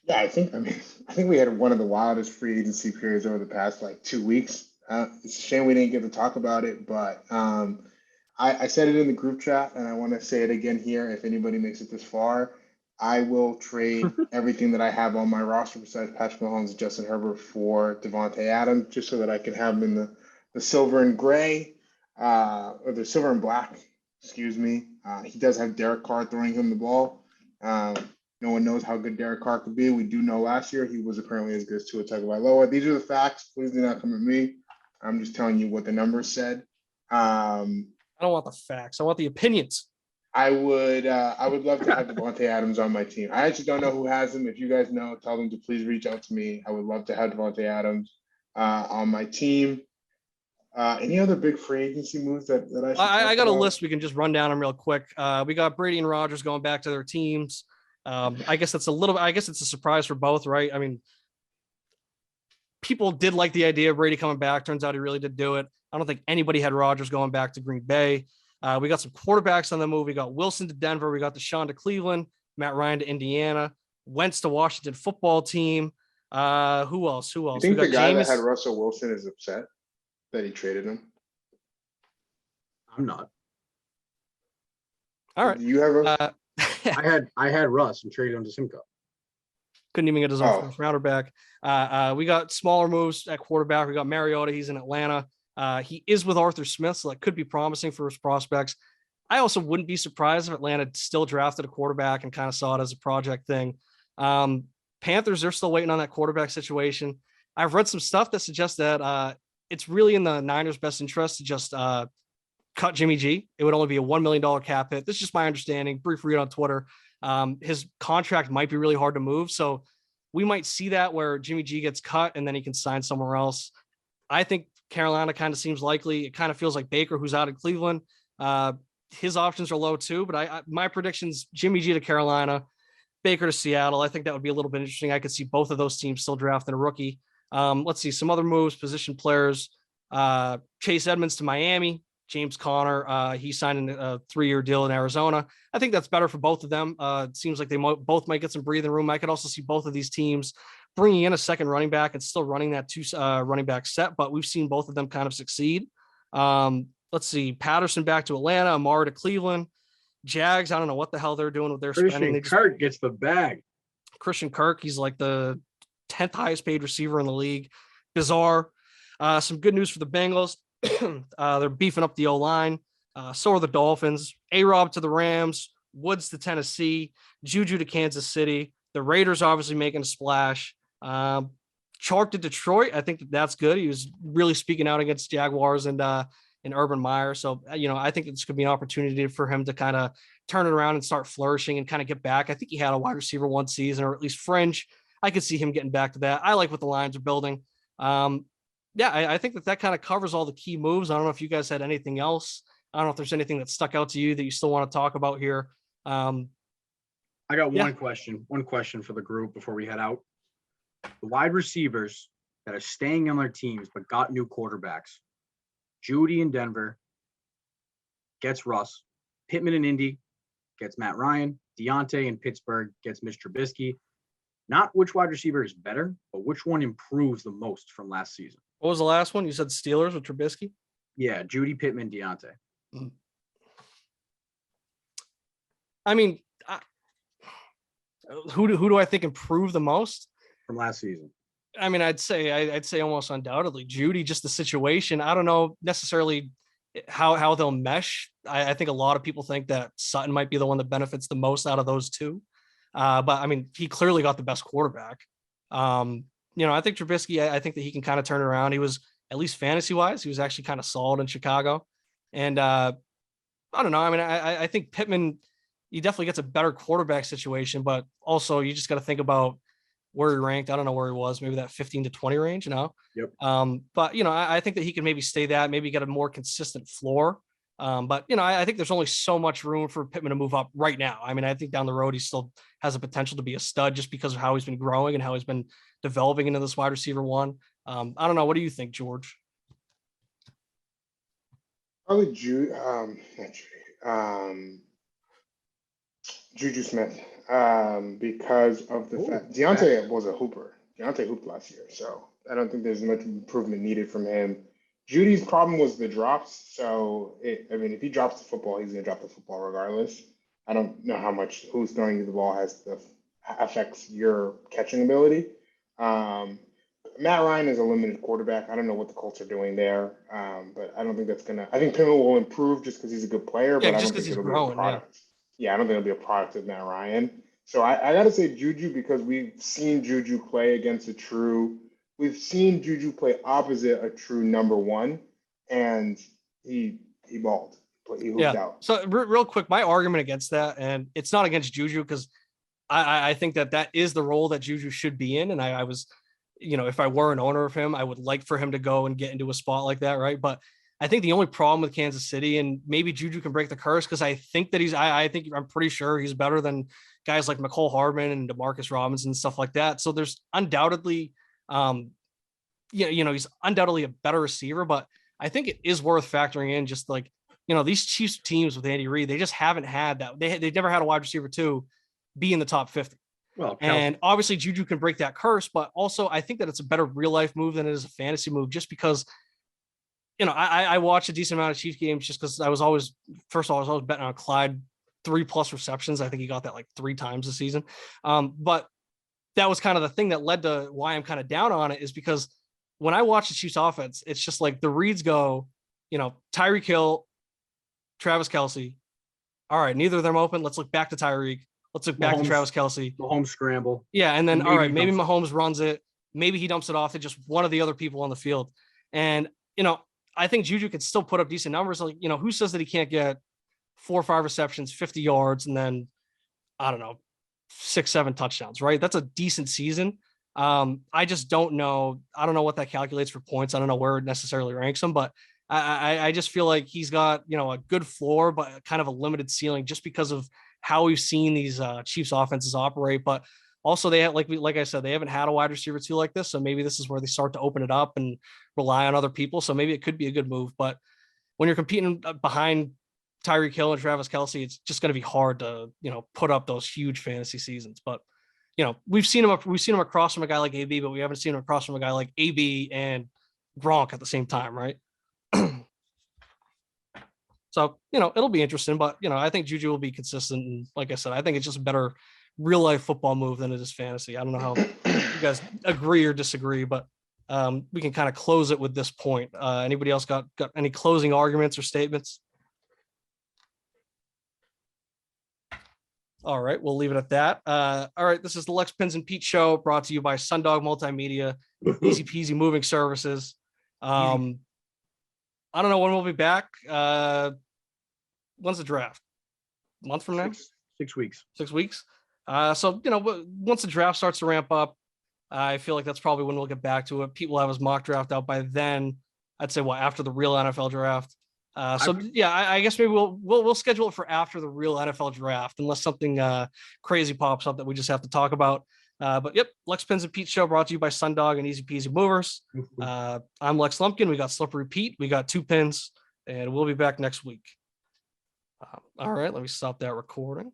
Yeah, I think we had one of the wildest free agency periods over the past like 2 weeks. It's a shame we didn't get to talk about it, but I said it in the group chat, and I want to say it again here. If anybody makes it this far, I will trade everything that I have on my roster besides Patrick Mahomes and Justin Herbert for Devontae Adams, just so that I can have him in the silver and gray, or the silver and black, excuse me. He does have Derek Carr throwing him the ball. No one knows how good Derek Carr could be. We do know last year he was apparently as good as Tua Tagovailoa. These are the facts. Please do not come at me. I'm just telling you what the numbers said. I don't want the facts. I want the opinions. I would love to have Devontae Adams on my team. I actually don't know who has him. If you guys know, tell them to please reach out to me. I would love to have Devontae Adams on my team. Any other big free agency moves that I got a list we can just run down them real quick. We got Brady and Rodgers going back to their teams. I guess it's a surprise for both, right? I mean, people did like the idea of Brady coming back. Turns out he really did do it. I don't think anybody had Rodgers going back to Green Bay. We got some quarterbacks on the move. We got Wilson to Denver. We got Deshaun to Cleveland, Matt Ryan to Indiana, Wentz to Washington football team. Who else? You think the guy that had Russell Wilson is upset that he traded him? I'm not. All right. Do you have Russ? I had Russ and traded him to Simcoe. Couldn't even get his own first rounder back. We got smaller moves at quarterback. We got Mariota. He's in Atlanta. He is with Arthur Smith, so that could be promising for his prospects. I also wouldn't be surprised if Atlanta still drafted a quarterback and kind of saw it as a project thing. Panthers, they're still waiting on that quarterback situation. I've read some stuff that suggests that it's really in the Niners' best interest to just cut Jimmy G. It would only be a $1 million cap hit. This is just my understanding. Brief read on Twitter. His contract might be really hard to move. So we might see that where Jimmy G gets cut and then he can sign somewhere else. I think Carolina kind of seems likely. It kind of feels like Baker, who's out in Cleveland. His options are low too, but my predictions, Jimmy G to Carolina, Baker to Seattle. I think that would be a little bit interesting. I could see both of those teams still drafting a rookie. Let's see some other moves, position players. Chase Edmonds to Miami. James Conner, he signed a 3-year deal in Arizona. I think that's better for both of them. It seems like they both might get some breathing room. I could also see both of these teams bringing in a second running back and still running that 2 running back set, but we've seen both of them kind of succeed. Let's see, Patterson back to Atlanta, Amara to Cleveland. Jags, I don't know what the hell they're doing with their spending. Kirk gets the bag. Christian Kirk, he's like the 10th highest paid receiver in the league. Bizarre. Some good news for the Bengals. They're beefing up the O-line. So are the Dolphins. A-Rob to the Rams. Woods to Tennessee. Juju to Kansas City. The Raiders obviously making a splash. Chark to Detroit. I think that's good. He was really speaking out against Jaguars and Urban Meyer. So, I think this could be an opportunity for him to kind of turn it around and start flourishing and kind of get back. I think he had a wide receiver one season, or at least fringe. I could see him getting back to that. I like what the Lions are building. I think that kind of covers all the key moves. I don't know if you guys had anything else. I don't know if there's anything that stuck out to you that you still want to talk about here. I got one question for the group before we head out. The wide receivers that are staying on their teams but got new quarterbacks. Judy in Denver gets Russ. Pittman in Indy gets Matt Ryan. Deontay in Pittsburgh gets Mitch Trubisky. Not which wide receiver is better, but which one improves the most from last season. What was the last one? You said Steelers with Trubisky? Yeah, Judy, Pittman, Deontay. I mean, who do I think improved the most from last season? I mean, I'd say almost undoubtedly Judy. Just the situation. I don't know necessarily how they'll mesh. I think a lot of people think that Sutton might be the one that benefits the most out of those two. But I mean, he clearly got the best quarterback. I think Trubisky, I think that he can kind of turn it around. He was, at least fantasy wise, he was actually kind of solid in Chicago. And I don't know. I mean, I think Pittman, he definitely gets a better quarterback situation, but also you just got to think about where he ranked. I don't know where he was, maybe that 15 to 20 range, Yep. But I think that he can maybe stay that, maybe get a more consistent floor. But I think there's only so much room for Pittman to move up right now. I mean, I think down the road, he still has a potential to be a stud just because of how he's been growing and how he's been developing into this wide receiver one. I don't know. What do you think, George? Probably Juju Smith, because of the fact Deontay was a hooper. Deontay hooped last year, so I don't think there's much improvement needed from him. Judy's problem was the drops. So, if he drops the football, he's going to drop the football regardless. I don't know how much who's throwing you the ball affects your catching ability. Matt Ryan is a limited quarterback. I don't know what the Colts are doing there, but I don't think that's going to – I think Pittman will improve just because he's a good player, but I don't think it'll be a product. Yeah, I don't think it'll be a product of Matt Ryan. So I got to say Juju because we've seen Juju play against we've seen Juju play opposite a true number one, and he balled. He hooped out. So real quick, my argument against that, and it's not against Juju because I think that is the role that Juju should be in. And I was, if I were an owner of him, I would like for him to go and get into a spot like that. Right. But I think the only problem with Kansas City, and maybe Juju can break the curse, because I think that I'm pretty sure he's better than guys like McCole Hardman and DeMarcus Robinson and stuff like that. So there's undoubtedly, he's undoubtedly a better receiver, but I think it is worth factoring in just like, these Chiefs teams with Andy Reid, they just haven't had that. They've never had a wide receiver two be in the top 50. Well, and obviously Juju can break that curse, but also I think that it's a better real life move than it is a fantasy move, just because, I watched a decent amount of Chiefs games just because I was always betting on Clyde 3+ receptions. I think he got that like 3 times this season. But that was kind of the thing that led to why I'm kind of down on it, is because when I watch the Chiefs offense, it's just like the reads go, Tyreek Hill, Travis Kelce. All right, neither of them open. Let's look back to Tyreek. Let's look back to Travis Kelce. Mahomes scramble. Yeah, and then maybe Mahomes runs it. Maybe he dumps it off to just one of the other people on the field. And I think Juju can still put up decent numbers. Like, who says that he can't get 4 or 5 receptions, 50 yards, and then I don't know, 6-7 touchdowns, right? That's a decent season. I just don't know. I don't know what that calculates for points. I don't know where it necessarily ranks him, but I just feel like he's got, a good floor, but kind of a limited ceiling just because of how we've seen these Chiefs offenses operate. But also they have, like I said, they haven't had a wide receiver two like this. So maybe this is where they start to open it up and rely on other people. So maybe it could be a good move, but when you're competing behind Tyreek Hill and Travis Kelce, it's just going to be hard to, put up those huge fantasy seasons. But, we've seen him across from a guy like AB, but we haven't seen him across from a guy like AB and Gronk at the same time. Right. So, it'll be interesting, but, I think Juju will be consistent. And like I said, I think it's just a better real life football move than it is fantasy. I don't know how you guys agree or disagree, but we can kind of close it with this point. Anybody else got any closing arguments or statements? All right, we'll leave it at that. All right, this is the Lex Pinz and Pete show, brought to you by Sundog Multimedia, easy peasy moving services. I don't know when we'll be back. When's the draft? A month from now? 6 weeks. 6 weeks. So, once the draft starts to ramp up, I feel like that's probably when we'll get back to it. Pete will have his mock draft out by then. I'd say after the real NFL draft. I guess maybe we'll schedule it for after the real NFL draft, unless something crazy pops up that we just have to talk about. But yep, Lex Pinz and Pete show, brought to you by Sundog and Easy Peasy Movers. I'm Lex Lumpkin. We got Slippery Pete. We got 2 pins, and we'll be back next week. All right, let me stop that recording.